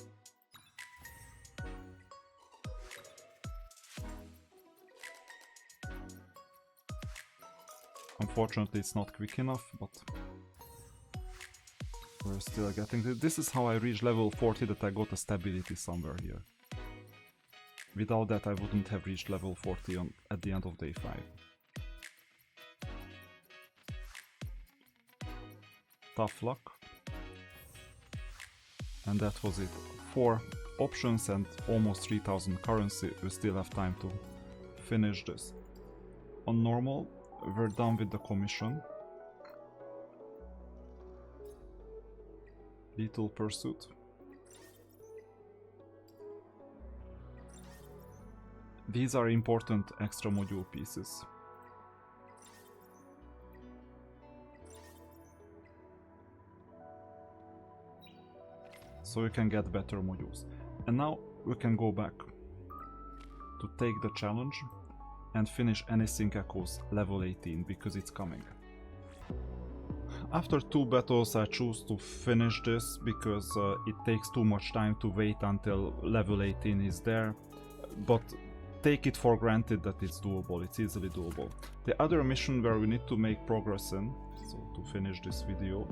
Unfortunately it's not quick enough, but we're still getting it. This is how I reached level 40, that I got a stability somewhere here. Without that I wouldn't have reached level 40 at the end of day 5. Tough luck. And that was it. 4 options and almost 3000 currency. We still have time to finish this. On normal, we're done with the commission. Lethal Pursuit. These are important extra module pieces. So we can get better modules. And now we can go back to take the challenge and finish Anisync Echoes level 18, because it's coming. After 2 battles I choose to finish this because it takes too much time to wait until level 18 is there, but take it for granted that it's doable, it's easily doable. The other mission where we need to make progress in, so to finish this video,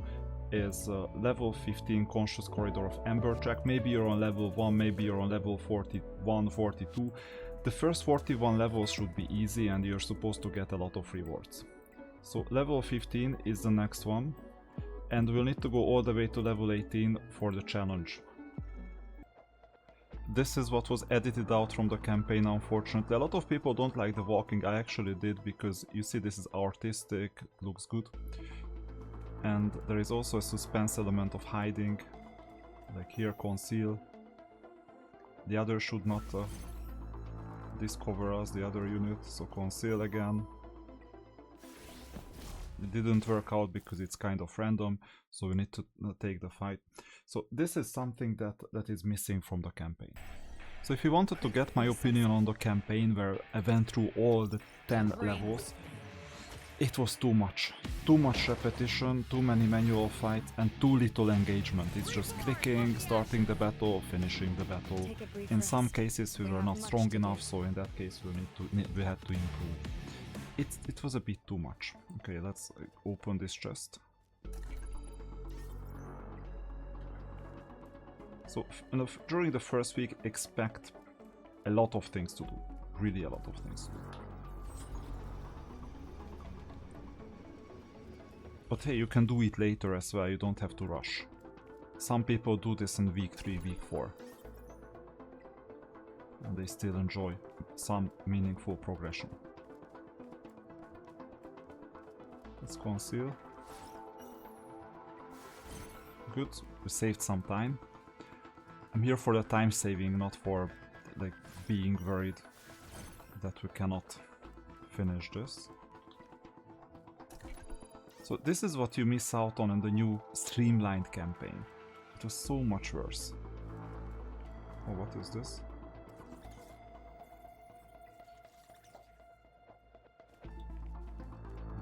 is level 15 Conscious Corridor of Ember Trek. Maybe you're on level 1, maybe you're on level 41, 42. The first 41 levels should be easy and you're supposed to get a lot of rewards. So level 15 is the next one, and we'll need to go all the way to level 18 for the challenge. This is what was edited out from the campaign, unfortunately. A lot of people don't like the walking. I actually did, because you see this is artistic, looks good. And there is also a suspense element of hiding, like here, conceal. The other should not discover us, the other unit, so conceal again. It didn't work out because it's kind of random, so we need to take the fight. So this is something that is missing from the campaign. So if you wanted to get my opinion on the campaign, where I went through all the 10 levels, it was too much. Too much repetition, too many manual fights, and too little engagement. It's just clicking, starting the battle, finishing the battle. In some cases we were not strong enough, so in that case we had to improve. It was a bit too much. Okay, let's open this chest. So during the first week, expect a lot of things to do. Really a lot of things to do. But hey, you can do it later as well, you don't have to rush. Some people do this in week 3, week 4. And they still enjoy some meaningful progression. Let's conceal. Good, we saved some time. I'm here for the time saving, not for like being worried that we cannot finish this. So this is what you miss out on in the new streamlined campaign. It was so much worse. Oh, what is this?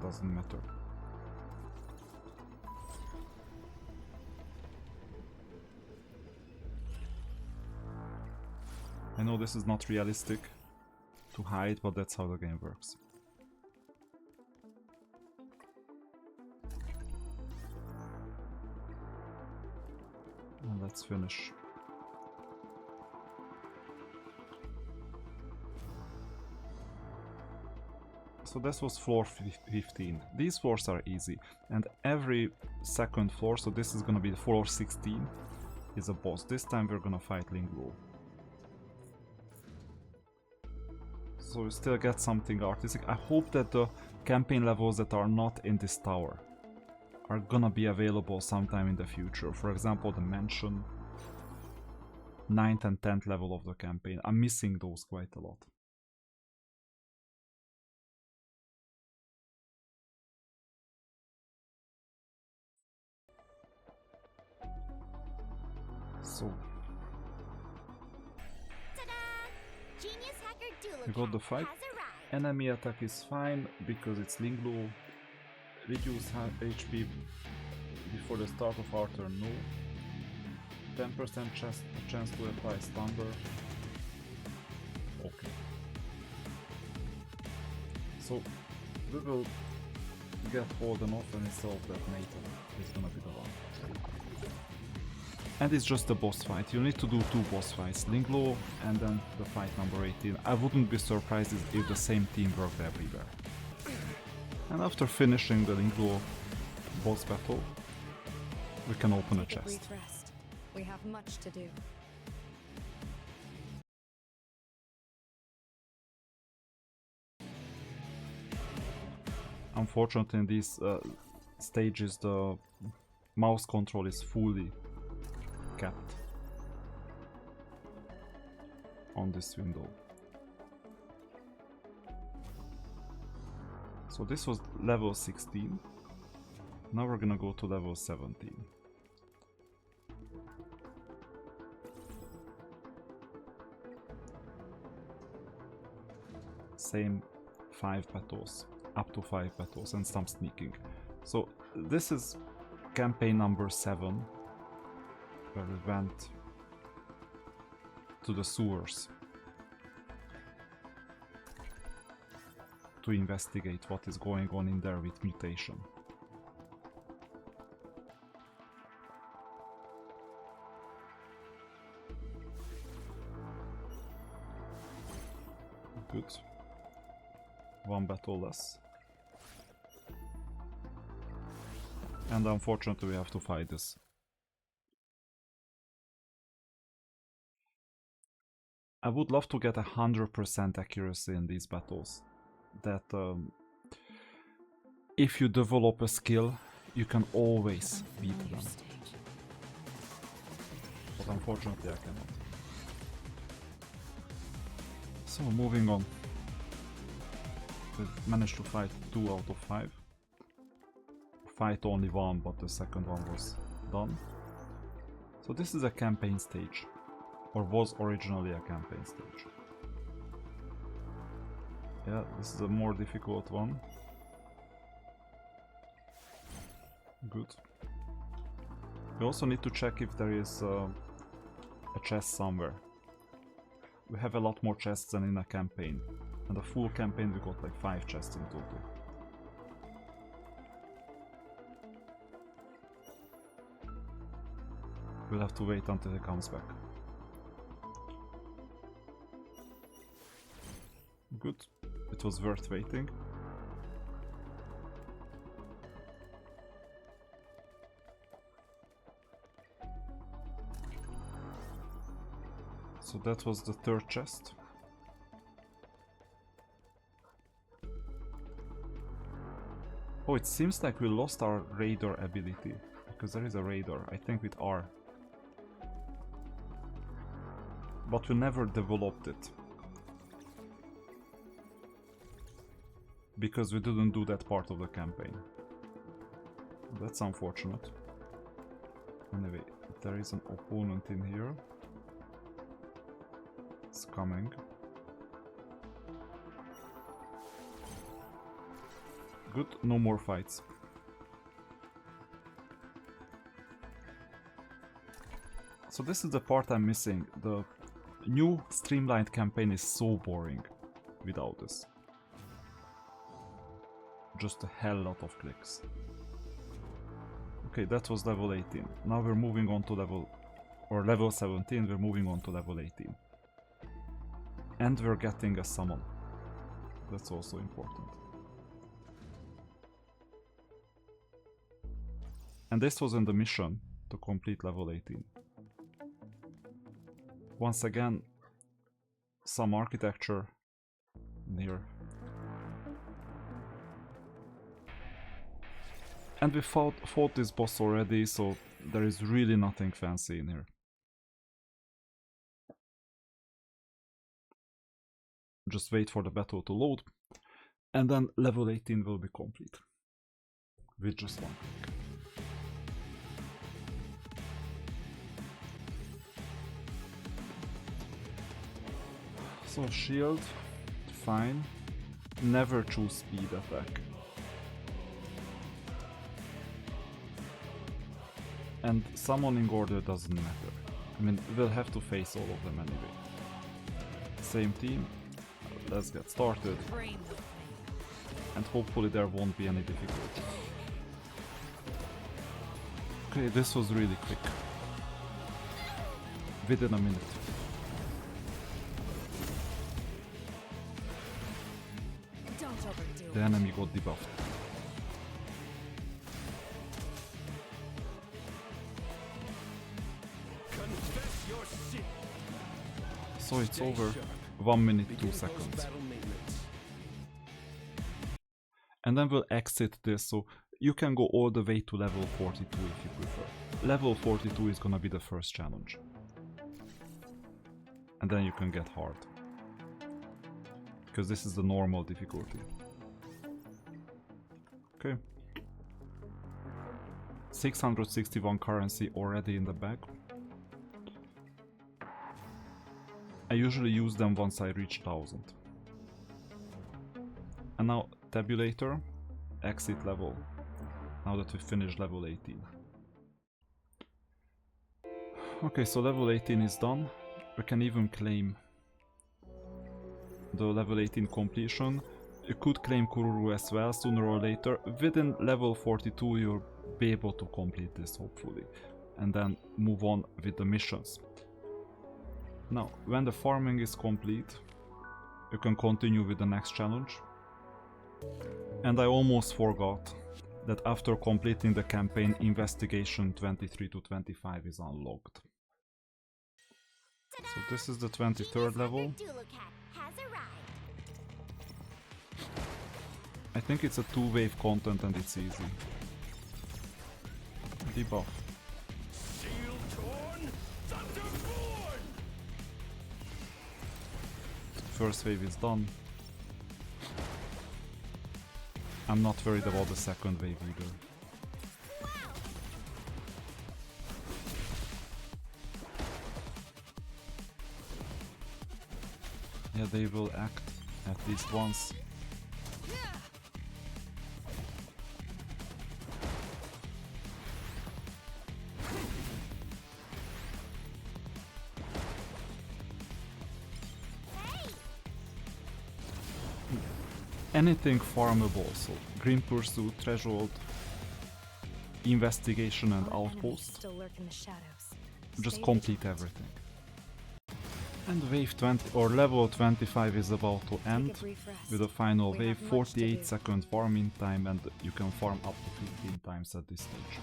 Doesn't matter. I know this is not realistic to hide, but that's how the game works. And let's finish. So this was floor 15. These floors are easy, and every second floor, so this is gonna be the floor 16, is a boss. This time we're gonna fight Lingluo. So we still get something artistic. I hope that the campaign levels that are not in this tower are gonna be available sometime in the future. For example, the mansion, 9th and 10th level of the campaign. I'm missing those quite a lot. So Genius hacker we got the fight. Enemy attack is fine because it's Lingluo. Reduce HP before the start of our turn, no. 10% chance to apply Slumber. Okay. So we will get Holden off, and instead of that Nathan is gonna be the one. And it's just a boss fight. You need to do 2 boss fights, Lingluo and then the fight number 18. I wouldn't be surprised if the same team worked everywhere. And after finishing the Lingluo boss battle, we can open a chest. Brief rest. We have much to do. Unfortunately, in these stages, the mouse control is fully kept on this window. So this was level 16. Now we're gonna go to level 17. Same 5 battles, up to 5 battles, and some sneaking. So this is campaign number 7, where we went to the sewers to investigate what is going on in there with mutation. Good. 1 battle less. And unfortunately we have to fight this. I would love to get 100% accuracy in these battles. That if you develop a skill, you can always beat them. But unfortunately I cannot. So moving on. We've managed to fight 2 out of 5. Fight only 1, but the second one was done. So this is a campaign stage. Or was originally a campaign stage. Yeah, this is a more difficult one. Good. We also need to check if there is a chest somewhere. We have a lot more chests than in a campaign. And the full campaign we got like 5 chests in total. We'll have to wait until he comes back. Good. It was worth waiting. So that was the 3rd chest. Oh, it seems like we lost our radar ability, because there is a radar, I think with R. But we never developed it. Because we didn't do that part of the campaign. That's unfortunate. Anyway, there is an opponent in here. It's coming. Good, no more fights. So this is the part I'm missing. The new streamlined campaign is so boring without this. Just a hell lot of clicks. Okay, that was level 18. Now we're moving on to level 17, we're moving on to level 18. And we're getting a summon. That's also important. And this was in the mission to complete level 18. Once again, some architecture in here. And we fought this boss already, so there is really nothing fancy in here. Just wait for the battle to load, and then level 18 will be complete. With just one click. So shield, fine. Never choose speed attack. And summoning order doesn't matter. I mean, we'll have to face all of them anyway. Same team. Let's get started. And hopefully there won't be any difficulty. Okay, this was really quick. Within a minute. The enemy got debuffed. So it's over. 1 minute 2 seconds. And then we'll exit this, so you can go all the way to level 42 if you prefer. Level 42 is gonna be the first challenge. And then you can get hard. Because this is the normal difficulty. Okay. 661 currency already in the bag. I usually use them once I reach 1000. And now tabulator, exit level, now that we finished level 18. Okay, so level 18 is done. We can even claim the level 18 completion. You could claim Kururu as well sooner or later. Within level 42 you'll be able to complete this hopefully. And then move on with the missions. Now, when the farming is complete, you can continue with the next challenge. And I almost forgot that after completing the campaign, investigation 23 to 25 is unlocked. So this is the 23rd level. I think it's a 2-wave content and it's easy. Debuff. First wave is done. I'm not worried about the second wave either. Yeah, they will act at least once. Anything farmable, so Green Pursuit, Threshold, Investigation and Outpost. Just complete everything. And wave 20 or level 25 is about to end with a final wave, 48 second farming time, and you can farm up to 15 times at this stage.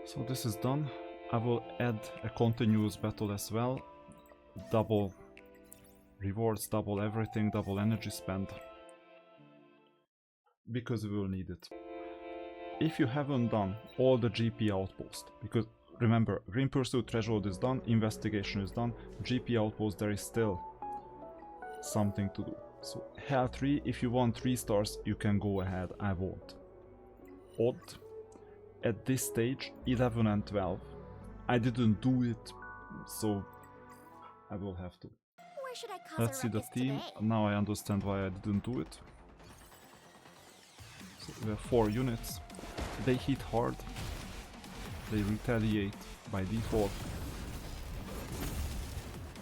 So this is done. I will add a continuous battle as well. Double rewards, double everything, double energy spend. Because we will need it. If you haven't done all the GP outpost, because remember, Green Pursuit Threshold is done, Investigation is done, GP outpost there is still something to do. So Hell 3, if you want 3 stars, you can go ahead, I won't. Odd, at this stage 11 and 12. I didn't do it, so I will have to. Where should I cause Let's a see the ruckus team. today? Now I understand why I didn't do it. So we have 4 units. They hit hard. They retaliate by default.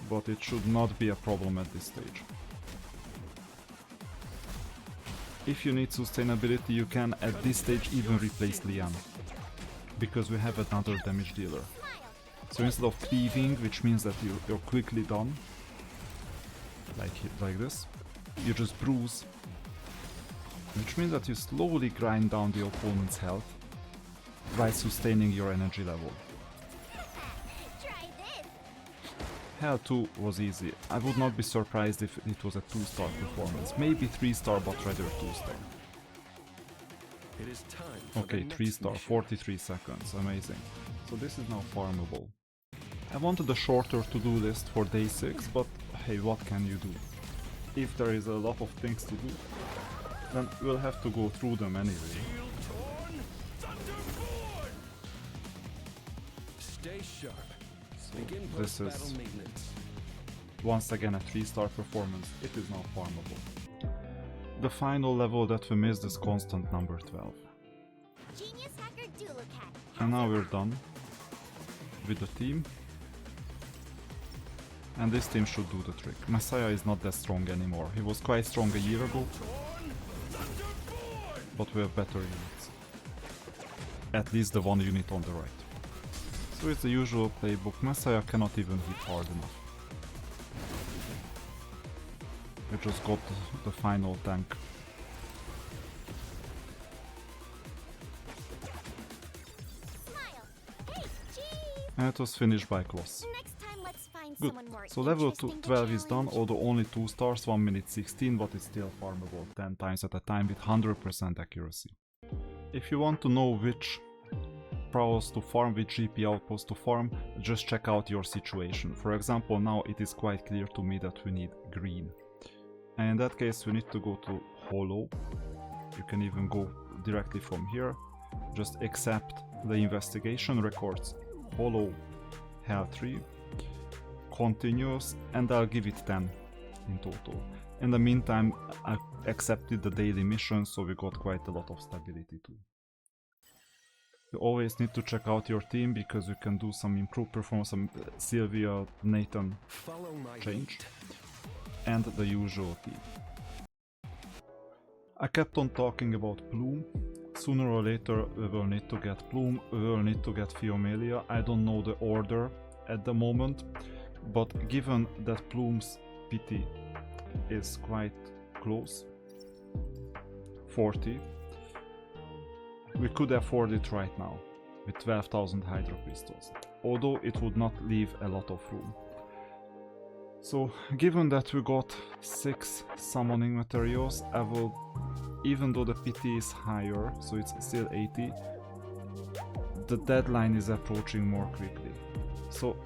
But it should not be a problem at this stage. If you need sustainability, you can at this stage even replace Lian, because we have another damage dealer. So instead of cleaving, which means that you're quickly done, like this, you just bruise, which means that you slowly grind down the opponent's health by sustaining your energy level. Try this. Hell 2 was easy. I would not be surprised if it was a 2-star performance. Maybe 3-star, but rather 2-star. It is time for Okay, the 3-star, next mission. 43 seconds, amazing. So this is now farmable. I wanted a shorter to-do list for day 6, but hey, what can you do? If there is a lot of things to do, then we'll have to go through them anyway. Stay sharp. So Begin this post-battle is maintenance. once again a 3-star performance. It is now farmable. The final level that we missed is constant number 12. Genius hacker Dulucat. And now we're done with the team. And this team should do the trick. Messiah is not that strong anymore. He was quite strong a year ago, but we have better units. At least the one unit on the right. So it's the usual playbook. Messiah cannot even hit hard enough. We just got the final tank. Smile. Hey, cheese. And it was finished by Kloss. Next time, let's find Good. someone more So level interesting to 12 is done, challenge. although only 2 stars, 1 minute 16, but it's still farmable 10 times at a time with 100% accuracy. If you want to know which prowess to farm, which GP outpost to farm, just check out your situation. For example, now it is quite clear to me that we need green. And in that case we need to go to Hollow. You can even go directly from here. Just accept the investigation records. Hollow Hell 3. Continuous, and I'll give it 10 in total. In the meantime, I accepted the daily mission, so we got quite a lot of stability too. You always need to check out your team, because you can do some improved performance, some Sylvia, Nathan Follow my change, lead. and the usual team. I kept on talking about Plume. Sooner or later we will need to get Plume, we will need to get Pheomelia. I don't know the order at the moment, but given that Plume's PT is quite close, 40, we could afford it right now with 12,000 Hydro Crystals, although it would not leave a lot of room. So, given that we got 6 summoning materials, I will, even though the PT is higher, so it's still 80, the deadline is approaching more quickly. So,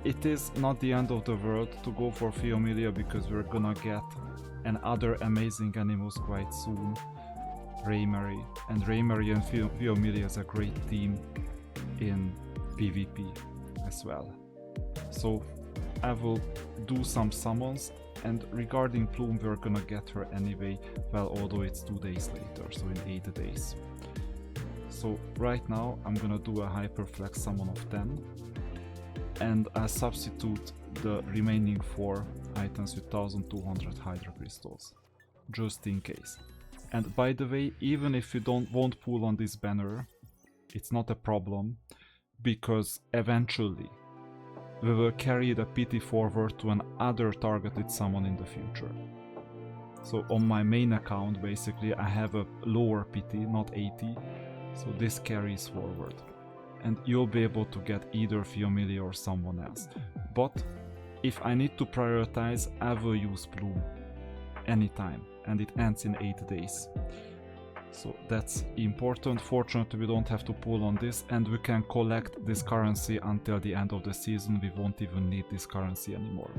it is not the end of the world to go for Pheomelia, because we're gonna get another amazing animals quite soon, Raymary. And Raymary and Pheomelia is a great team in PvP as well. So I will do some summons, and regarding Plume we're gonna get her anyway, well, although it's 2 days later, so in 8 days. So right now I'm gonna do a Hyperflex summon of 10, and I substitute the remaining 4 items with 1200 Hydro Crystals, just in case. And by the way, even if you won't pull on this banner, it's not a problem, because eventually we will carry the PT forward to another targeted summon in the future. So on my main account basically I have a lower PT, not 80, so this carries forward. And you'll be able to get either Pheomelia or someone else. But if I need to prioritize, I will use Plume anytime, and it ends in 8 days. So that's important. Fortunately we don't have to pull on this, and we can collect this currency until the end of the season. We won't even need this currency anymore.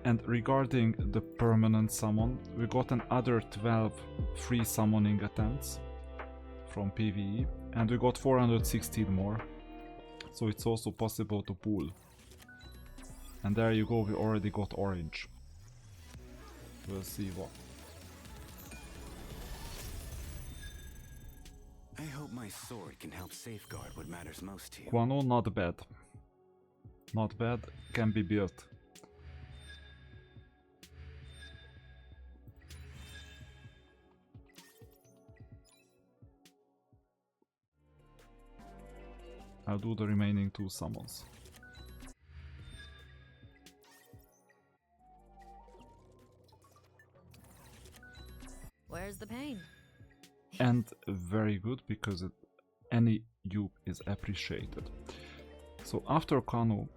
And regarding the permanent summon, we got another 12 free summoning attempts from PvE. And we got 416 more. So it's also possible to pull. And there you go, we already got orange. We'll see what. I hope my sword can help safeguard what matters most to you. Guano, not bad. Not bad, can be built. I'll do the remaining 2 summons. Where's the pain? And very good, because any dupe is appreciated. So after Kano,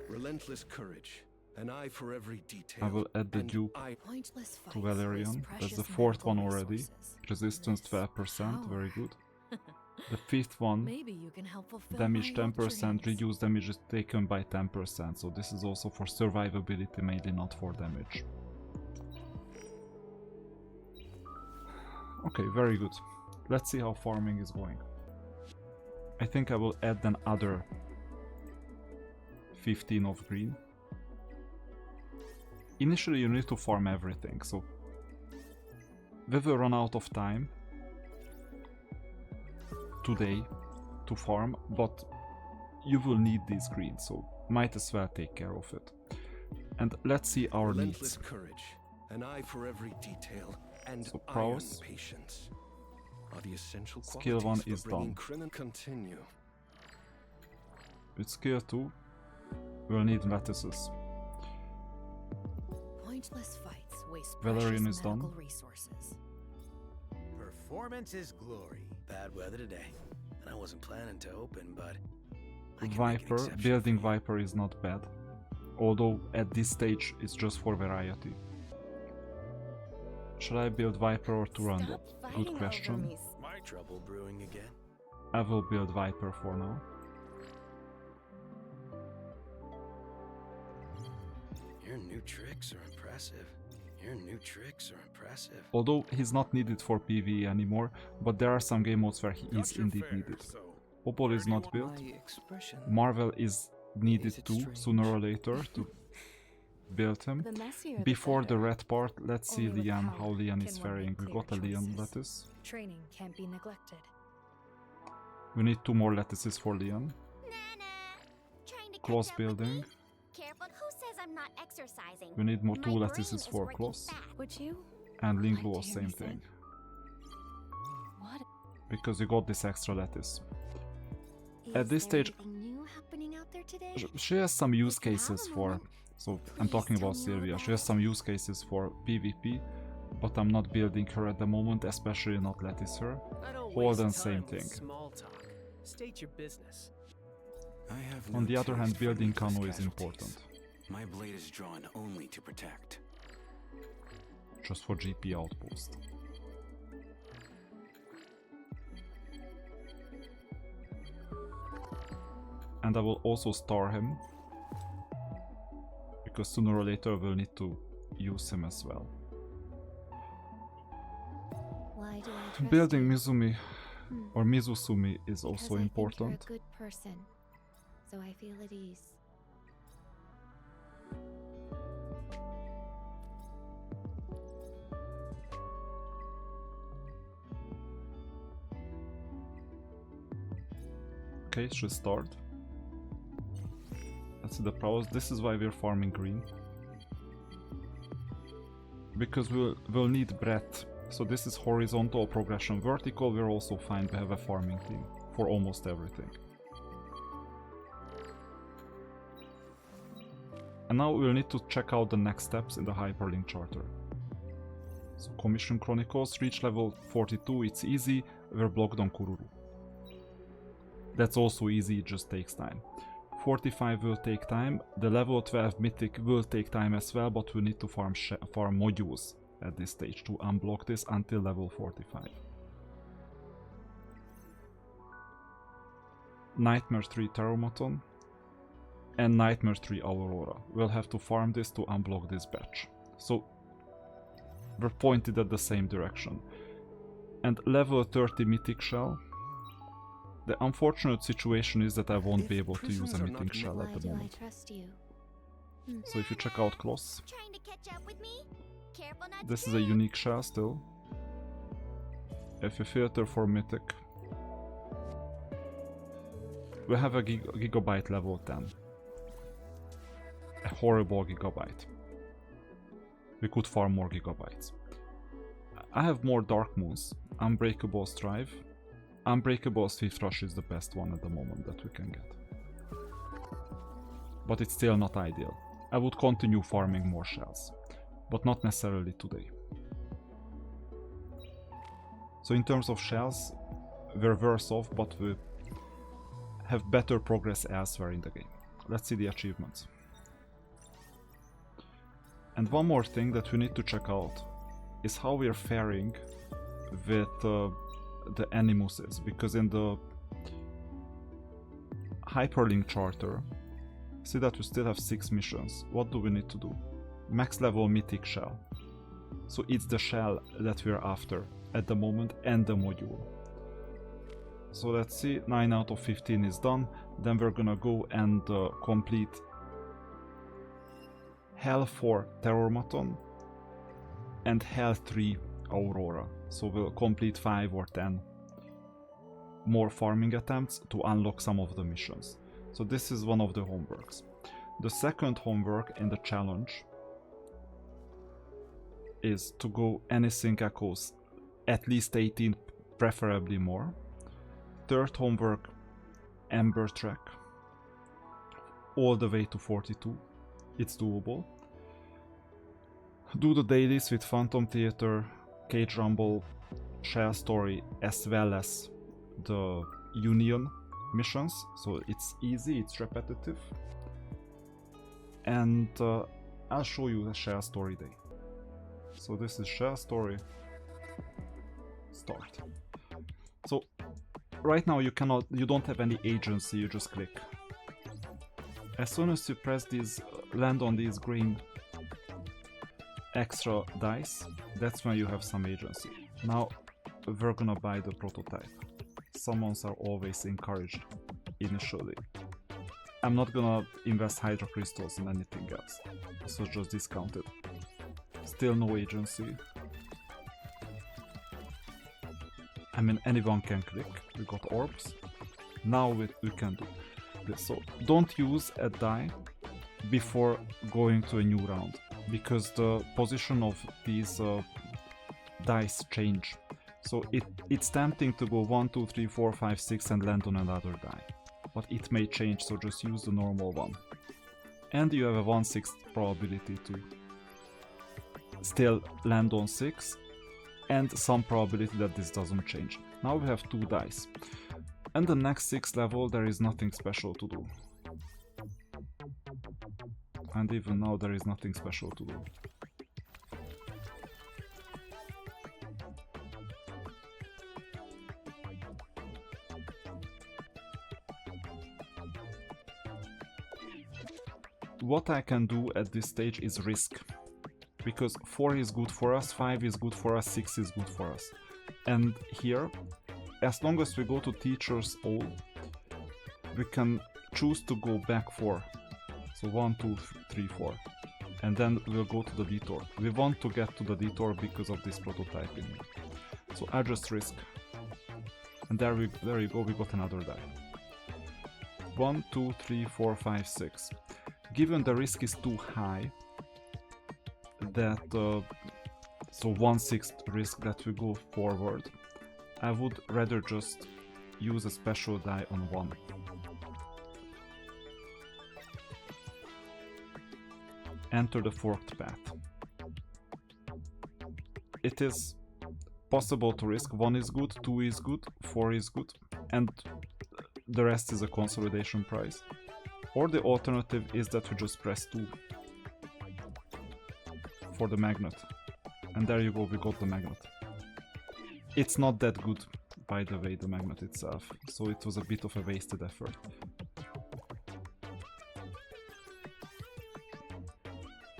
Relentless courage, an eye for every detail. I will add the and dupe Pointless to fights Valerian. waste That's the precious 4th one medical already. resources. Resistance This 12%, very power. good. The 5th one, Maybe you can help fulfill damage my old 10%, dreams. reduce damage is taken by 10%. So this is also for survivability, mainly not for damage. Okay, very good. Let's see how farming is going. I think I will add another 15 of green. Initially you need to farm everything, so we will run out of time today to farm, but you will need these greens, so might as well take care of it. And let's see our Relentless needs. courage, an eye for every detail, and So iron prowess. patience are the essential Skill qualities 1 for is bringing done. Kryn and continue. With skill 2, we'll need lattices. Pointless fights waste Valerian precious is done. medical resources. Performance is glory. Bad weather today, and I wasn't planning to open, but I can make an Viper, exception building for you. Viper is not bad. Although at this stage it's just for variety. Should I build Viper or Turandot? Good question. My trouble brewing again. I will build Viper for now. Your new tricks are impressive. Your new tricks are impressive. Although he's not needed for PvE anymore, but there are some game modes where he is indeed needed. Opal is not built. My expression. Marvel is needed Is it too, strange? sooner or later, to build him. The messier the Before the better. red part, let's see Only with Lian, power how Lian is can one faring. make We clear got a Lian choices. lattice. Training can't be neglected. We need 2 more lattices for Lian. Nana, trying to Kloss catch up with building. me? Careful, who says I'm not exercising? We need more My 2 brain lattices is for working Kloss. fast. Would you? And like Lingluo, to hear same me say? thing. What? Because you got this extra lattice. At Is this there stage, anything new happening out there today? she has some use If you have cases a for... moment, So I'm please talking tell about me all Sylvia. She about has some use cases for PvP, but I'm not building her at the moment, especially not lattice her. I don't Hold waste on, time same with thing. Small talk. State your business. I have On no the other hand, taste for building needless Kano is casualties. important. My blade is drawn only to protect. Just for GP outpost. And I will also star him, because sooner or later we'll need to use him as well. Why do I trust Building you? Mizumi or Mizusumi is Because also I think important. you're a good person, so I feel at ease. Okay, should start. Let's see the prowess. This is why we're farming green. Because we'll need breadth. So this is horizontal progression. Vertical, we're also fine. We have a farming team for almost everything. And now we'll need to check out the next steps in the Hyperlink Charter. So Commission Chronicles, reach level 42, it's easy. We're blocked on Kururu. That's also easy, it just takes time. 45 will take time. The level 12 Mythic will take time as well, but we need to farm modules at this stage to unblock this until level 45. Nightmare 3 Terrormaton and Nightmare 3 Aurora. We'll have to farm this to unblock this batch. So we're pointed at the same direction. And level 30 Mythic Shell The unfortunate situation is that I won't be If able to use prisons a are not Mythic Shell Why at the do I moment. trust you? So if you check out Kloss, Trying to catch up with me? Careful not this to is a trip. unique shell still. If you filter for Mythic, we have a Gigabyte level 10. A horrible Gigabyte. We could farm more Gigabytes. I have more Dark Moons. Unbreakable Strive. Unbreakable Swift Rush is the best one at the moment that we can get. But it's still not ideal. I would continue farming more shells, but not necessarily today. So in terms of shells, we're worse off, but we have better progress elsewhere in the game. Let's see the achievements. And one more thing that we need to check out is how we are faring with the Animuses, because in the Hyperlink Charter, see that we still have 6 missions. What do we need to do? Max level Mythic Shell. So it's the shell that we're after at the moment and the module. So let's see, 9 out of 15 is done. Then we're gonna go and complete Hell 4 Terrormaton and Hell 3 Aurora. So we'll complete 5 or 10 more farming attempts to unlock some of the missions. So this is one of the homeworks. The second homework in the challenge is to go Anisync Echoes at least 18, preferably more. Third homework, Ember Trek, all the way to 42. It's doable. Do the dailies with Phantom Theater, Cage Rumble, Shell Story, as well as the Union missions. So it's easy, it's repetitive. And I'll show you the Shell Story day. So this is Shell Story. Start. So right now you don't have any agency, you just click. As soon as you press these, land on these green extra dice, that's when you have some agency. Now we're gonna buy the prototype. Summons are always encouraged initially. I'm not gonna invest Hydra Crystals in anything else, so just discount it. Still no agency. I mean, anyone can click. We got orbs. Now we can do this. So don't use a die before going to a new round, because the position of these dice change. So it's tempting to go 1, 2, 3, 4, 5, 6 and land on another die. But it may change, so just use the normal one. And you have a 1/6 probability to still land on 6, and some probability that this doesn't change. Now we have 2 dice. And the next 6 level there is nothing special to do. And even now there is nothing special to do. What I can do at this stage is risk, because 4 is good for us, 5 is good for us, 6 is good for us. And here, as long as we go to Teacher's All, we can choose to go back 4. So 1, 2, 3, 4. And then we'll go to the detour. We want to get to the detour because of this prototyping. So I just risk. And there you go, we got another die. 1, 2, 3, 4, 5, 6. Given the risk is too high, that so 1/6 risk that we go forward, I would rather just use a special die on 1. Enter the forked path. It is possible to risk. 1 is good, 2 is good, 4 is good, and the rest is a consolidation price. Or the alternative is that we just press 2 for the magnet. And there you go, we got the magnet. It's not that good, by the way, the magnet itself, so it was a bit of a wasted effort.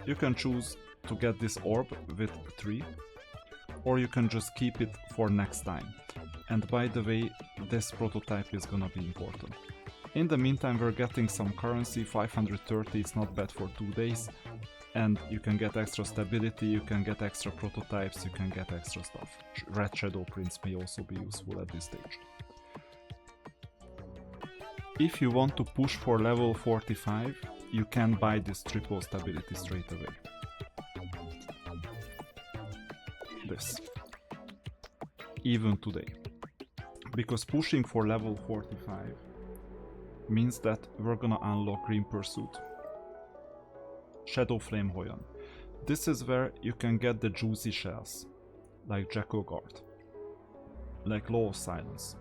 You can choose to get this orb with 3, or you can just keep it for next time. And by the way, this prototype is gonna be important. In the meantime, we're getting some currency. 530 is not bad for 2 days, and you can get extra stability, you can get extra prototypes, you can get extra stuff. Red Shadow Prints may also be useful at this stage. If you want to push for level 45, you can buy this triple stability straight away. This. Even today. Because pushing for level 45 means that we're gonna unlock Green Pursuit. Shadow Flame Hoyan. This is where you can get the juicy shells, like Jackal Guard, like Law of Silence.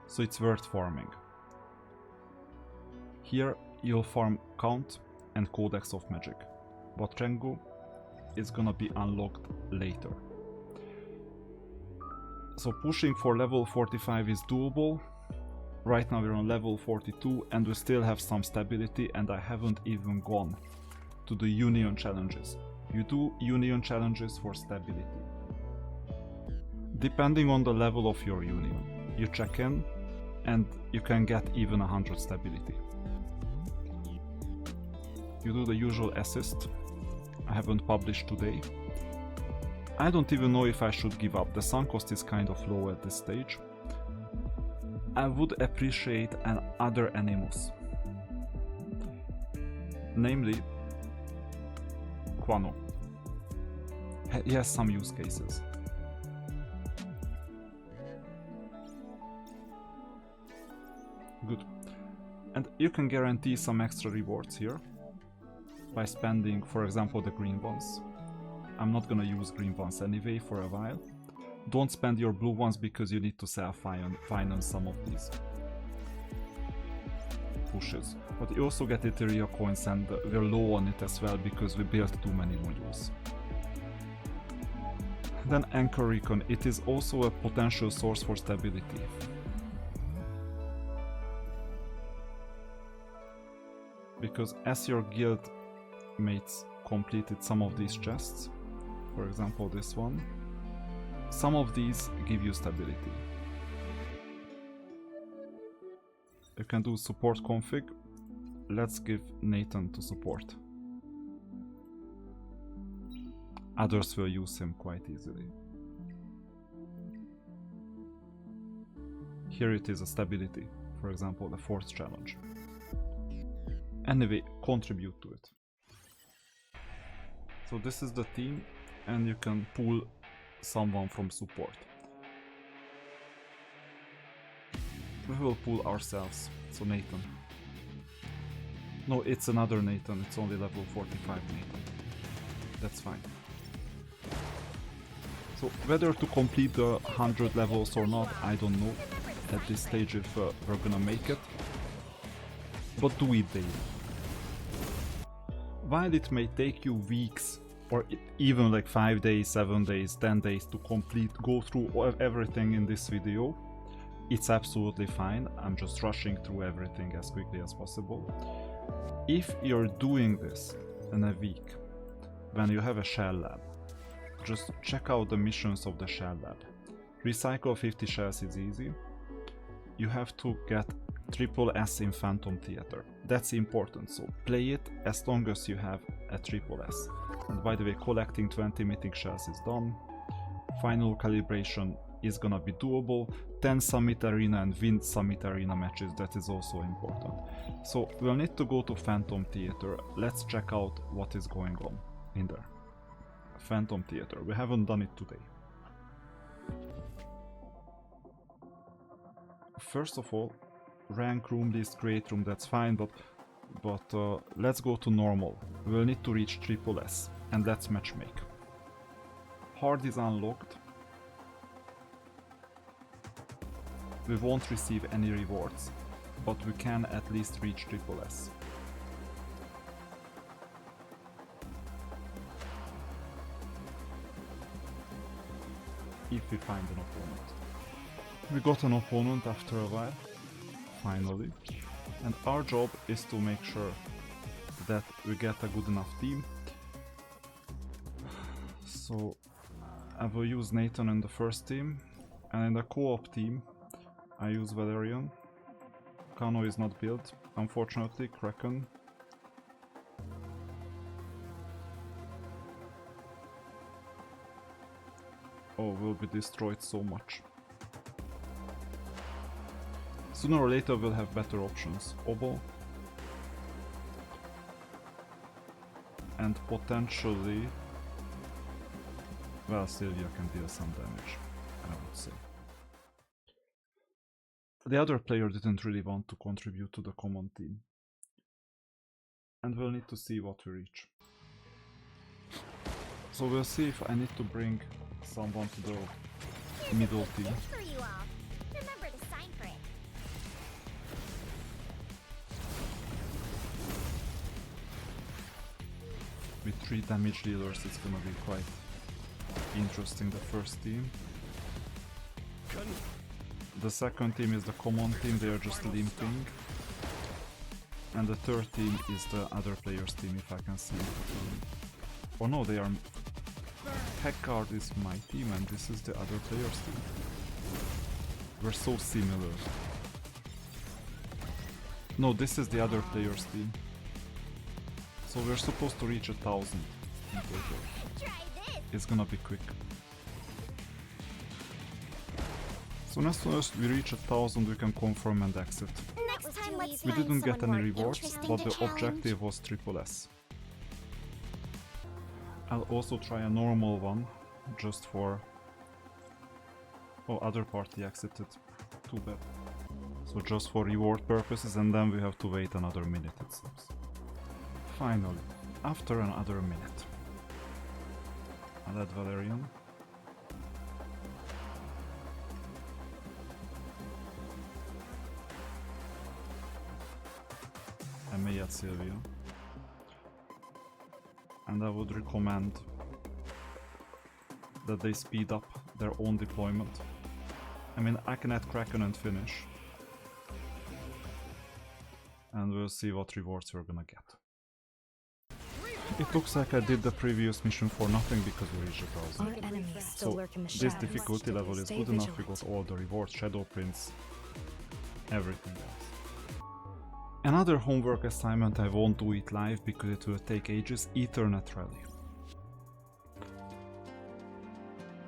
So it's worth farming. Here you'll farm Count and Codex of Magic, but Rengu is gonna be unlocked later. So pushing for level 45 is doable. Right now we're on level 42 and we still have some stability, and I haven't even gone to the Union challenges. You do Union challenges for stability. Depending on the level of your Union, you check in and you can get even 100 stability. You do the usual assist. I haven't published today. I don't even know if I should give up. The sunk cost is kind of low at this stage. I would appreciate an other Animus. Namely, Quano. He has some use cases. Good. And you can guarantee some extra rewards here by spending, for example, the green ones. I'm not gonna use green ones anyway for a while. Don't spend your blue ones because you need to self-finance some of these pushes. But you also get Etheria coins, and we're low on it as well because we built too many modules. Then Anchor Recon. It is also a potential source for stability. Because as your guild mates completed some of these chests, for example this one, some of these give you stability. You can do support config. Let's give Nathan to support. Others will use him quite easily. Here it is a stability, for example the 4th challenge. Anyway, contribute to it. So this is the team, and you can pull someone from support. We will pull ourselves, so Nathan. No, it's another Nathan, it's only level 45 Nathan. That's fine. So whether to complete the 100 levels or not, I don't know at this stage if we're gonna make it. But do it daily. While it may take you weeks, or even like 5 days, 7 days, 10 days to go through everything in this video, it's absolutely fine. I'm just rushing through everything as quickly as possible. If you're doing this in a week, when you have a shell lab, just check out the missions of the shell lab. Recycle 50 shells is easy. You have to get triple S in Phantom Theater. That's important, so play it as long as you have a triple S. And by the way, collecting 20 mythic shells is done. Final calibration is gonna be doable. 10 Summit Arena and win Summit Arena matches, that is also important. So we'll need to go to Phantom Theater. Let's check out what is going on in there. Phantom Theater, we haven't done it today. First of all, rank room list, great room, that's fine, but let's go to normal. We'll need to reach triple S, and let's matchmake. Hard is unlocked. We won't receive any rewards, but we can at least reach triple S. If we find an opponent. We got an opponent after a while, finally, and our job is to make sure that we get a good enough team. So I will use Nathan in the first team, and in the co-op team I use Valerian. Kano is not built, unfortunately. Kraken. Oh, will be destroyed so much. Sooner or later we'll have better options. Obo. And potentially... well, Sylvia can deal some damage, I would say. The other player didn't really want to contribute to the common team. And we'll need to see what we reach. So we'll see if I need to bring someone to the middle team. For you all. Remember to sign for it. With 3 damage dealers it's gonna be quite interesting, the first team. The second team is the common team, they are just limping. And the third team is the other player's team, if I can see. Oh no, they are... Heckard is my team and this is the other player's team. We're so similar. No, this is the other player's team. So we're supposed to reach 1,000 in total. Try this. It's gonna be quick. So as soon as we reach 1,000 we can confirm and exit. Next time, let's We find didn't get someone any more rewards, interesting but to the challenge. objective was triple S. I'll also try a normal one, just for... oh, other party exited. Too bad. So just for reward purposes, and then we have to wait another minute it seems. Finally, after another minute. I'll add Valerian. I may add Sylvia. And I would recommend that they speed up their own deployment. I mean, I can add Kraken and finish. And we'll see what rewards we're gonna get. It looks like I did the previous mission for nothing because we reached 1,000. Our enemies still So lurk in the this shadows. difficulty level is Stay good enough, we vigilant. got all the rewards, Shadow Prince, everything else. Another homework assignment, I won't do it live because it will take ages, Ethernet Rally.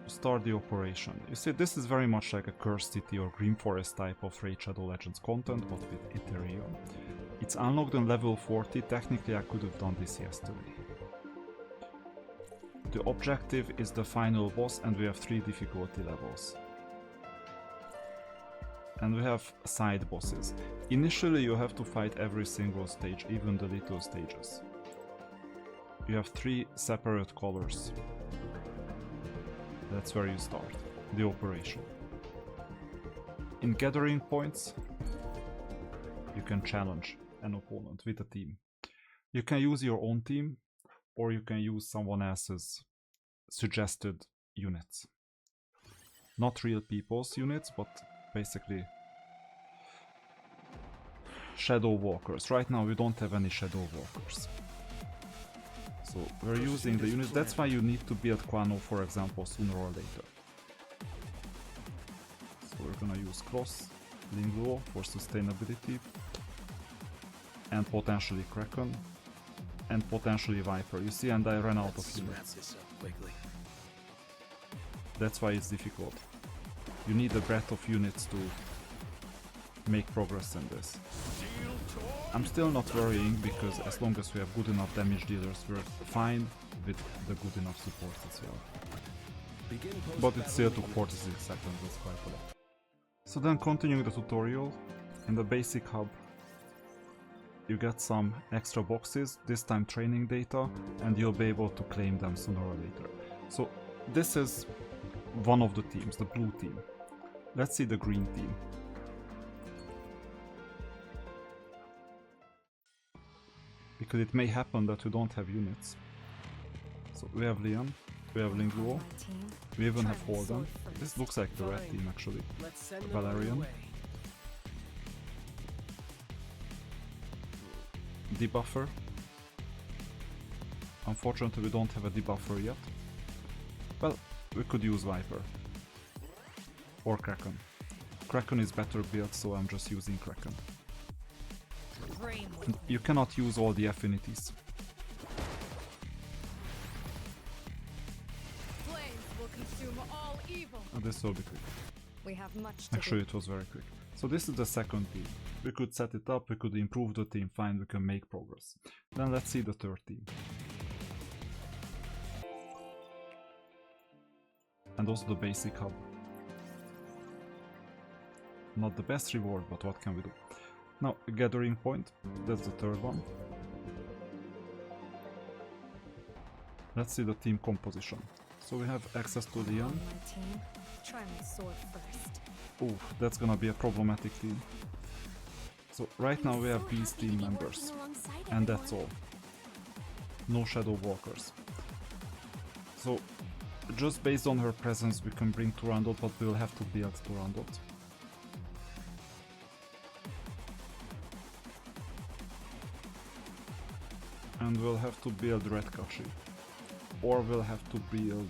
Start the operation. You see, this is very much like a Cursed City or Green Forest type of Raid Shadow Legends content, but with Etheria. It's unlocked on level 40, technically I could have done this yesterday. The objective is the final boss and we have 3 difficulty levels. And we have side bosses. Initially you have to fight every single stage, even the little stages. You have 3 separate colors. That's where you start, the operation. In gathering points, you can challenge an opponent with a team. You can use your own team, or you can use someone else's suggested units. Not real people's units, but basically shadow walkers. Right now we don't have any shadow walkers. So we're using the units. That's why you need to build Kwano, for example, sooner or later. So we're gonna use Kloss, Lingluo for sustainability, and potentially Kraken, and potentially Viper. You see, and I ran out of Let's wrap units. this up quickly. That's why it's difficult. You need a breadth of units to make progress in this. I'm still not worrying because as long as we have good enough damage dealers, we're fine with the good enough support as well. But it still took 46 seconds, that's quite a lot. So then continuing the tutorial, in the basic hub you get some extra boxes, this time training data, and you'll be able to claim them sooner or later. So this is one of the teams, the blue team. Let's see the green team. Because it may happen that we don't have units. So we have Leon, we have Lingluo, we even have Holden. This looks like the red team actually. Let's send them Valerian. away. Debuffer. Unfortunately we don't have a debuffer yet. Well, we could use Viper. Or Kraken. Kraken is better built, so I'm just using Kraken. And you cannot use all the affinities. Flames will consume all evil. And this will be quick. We have much to Actually, do. it was very quick. So this is the second team. We could set it up, we could improve the team, fine, we can make progress. Then let's see the third team. And also the basic hub. Not the best reward, but what can we do? Now, gathering point, that's the third one. Let's see the team composition. So we have access to Leon. On my team, try my sword first. Oh, that's gonna be a problematic team. So right now we have these team members, and that's all. No Shadow Walkers. So just based on her presence we can bring Turandot, but we'll have to build Turandot. And we'll have to build Red Kachi. Or we'll have to build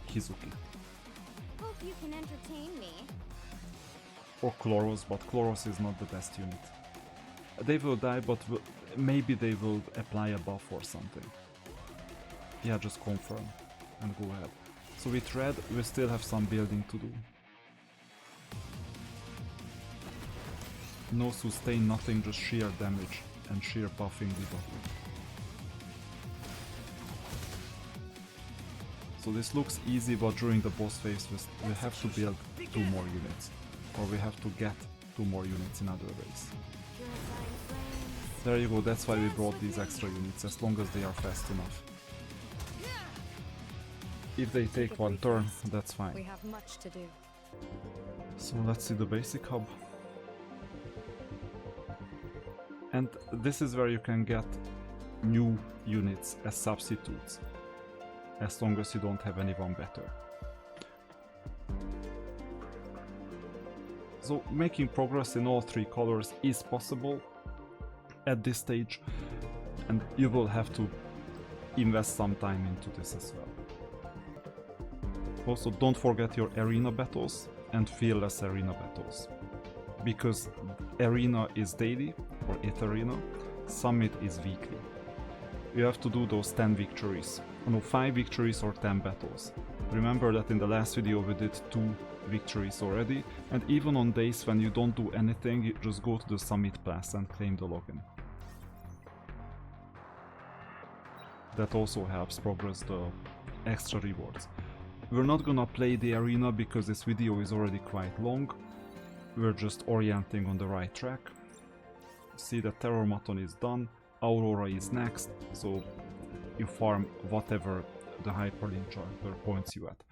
Kizuki. Hope you can entertain me. Or Kloss, but Kloss is not the best unit. They will die, but maybe they will apply a buff or something. Yeah, just confirm and go ahead. So with red, we still have some building to do. No sustain, nothing, just sheer damage and sheer buffing the button. So this looks easy, but during the boss phase we have to build 2 more units. Or we have to get 2 more units in other ways. There you go, that's why we brought these extra units, as long as they are fast enough. If they take 1 turn, that's fine. We have much to do. So let's see the basic hub. And this is where you can get new units as substitutes, as long as you don't have anyone better. So making progress in all 3 colors is possible at this stage, and you will have to invest some time into this as well. Also, don't forget your arena battles and fearless arena battles, because arena is daily or Etheria, summit is weekly. You have to do those 10 victories, no, 5 victories or 10 battles. Remember that in the last video we did 2 victories already, and even on days when you don't do anything, you just go to the summit pass and claim the login. That also helps progress the extra rewards. We're not gonna play the arena because this video is already quite long. We're just orienting on the right track. See that Terrormaton is done, Aurora is next, so you farm whatever the Hyperlink Charter points you at.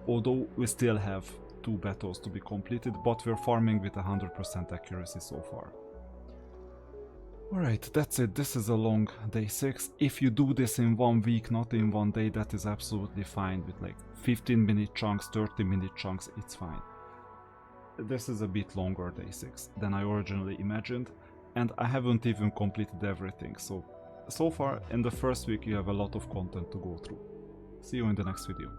Although we still have 2 battles to be completed, but we're farming with 100% accuracy so far. Alright, that's it. This is a long day 6. If you do this in 1 week, not in 1 day, that is absolutely fine. With like 15-minute chunks, 30-minute chunks, it's fine. This is a bit longer day 6 than I originally imagined, and I haven't even completed everything, so far in the first week you have a lot of content to go through. See you in the next video.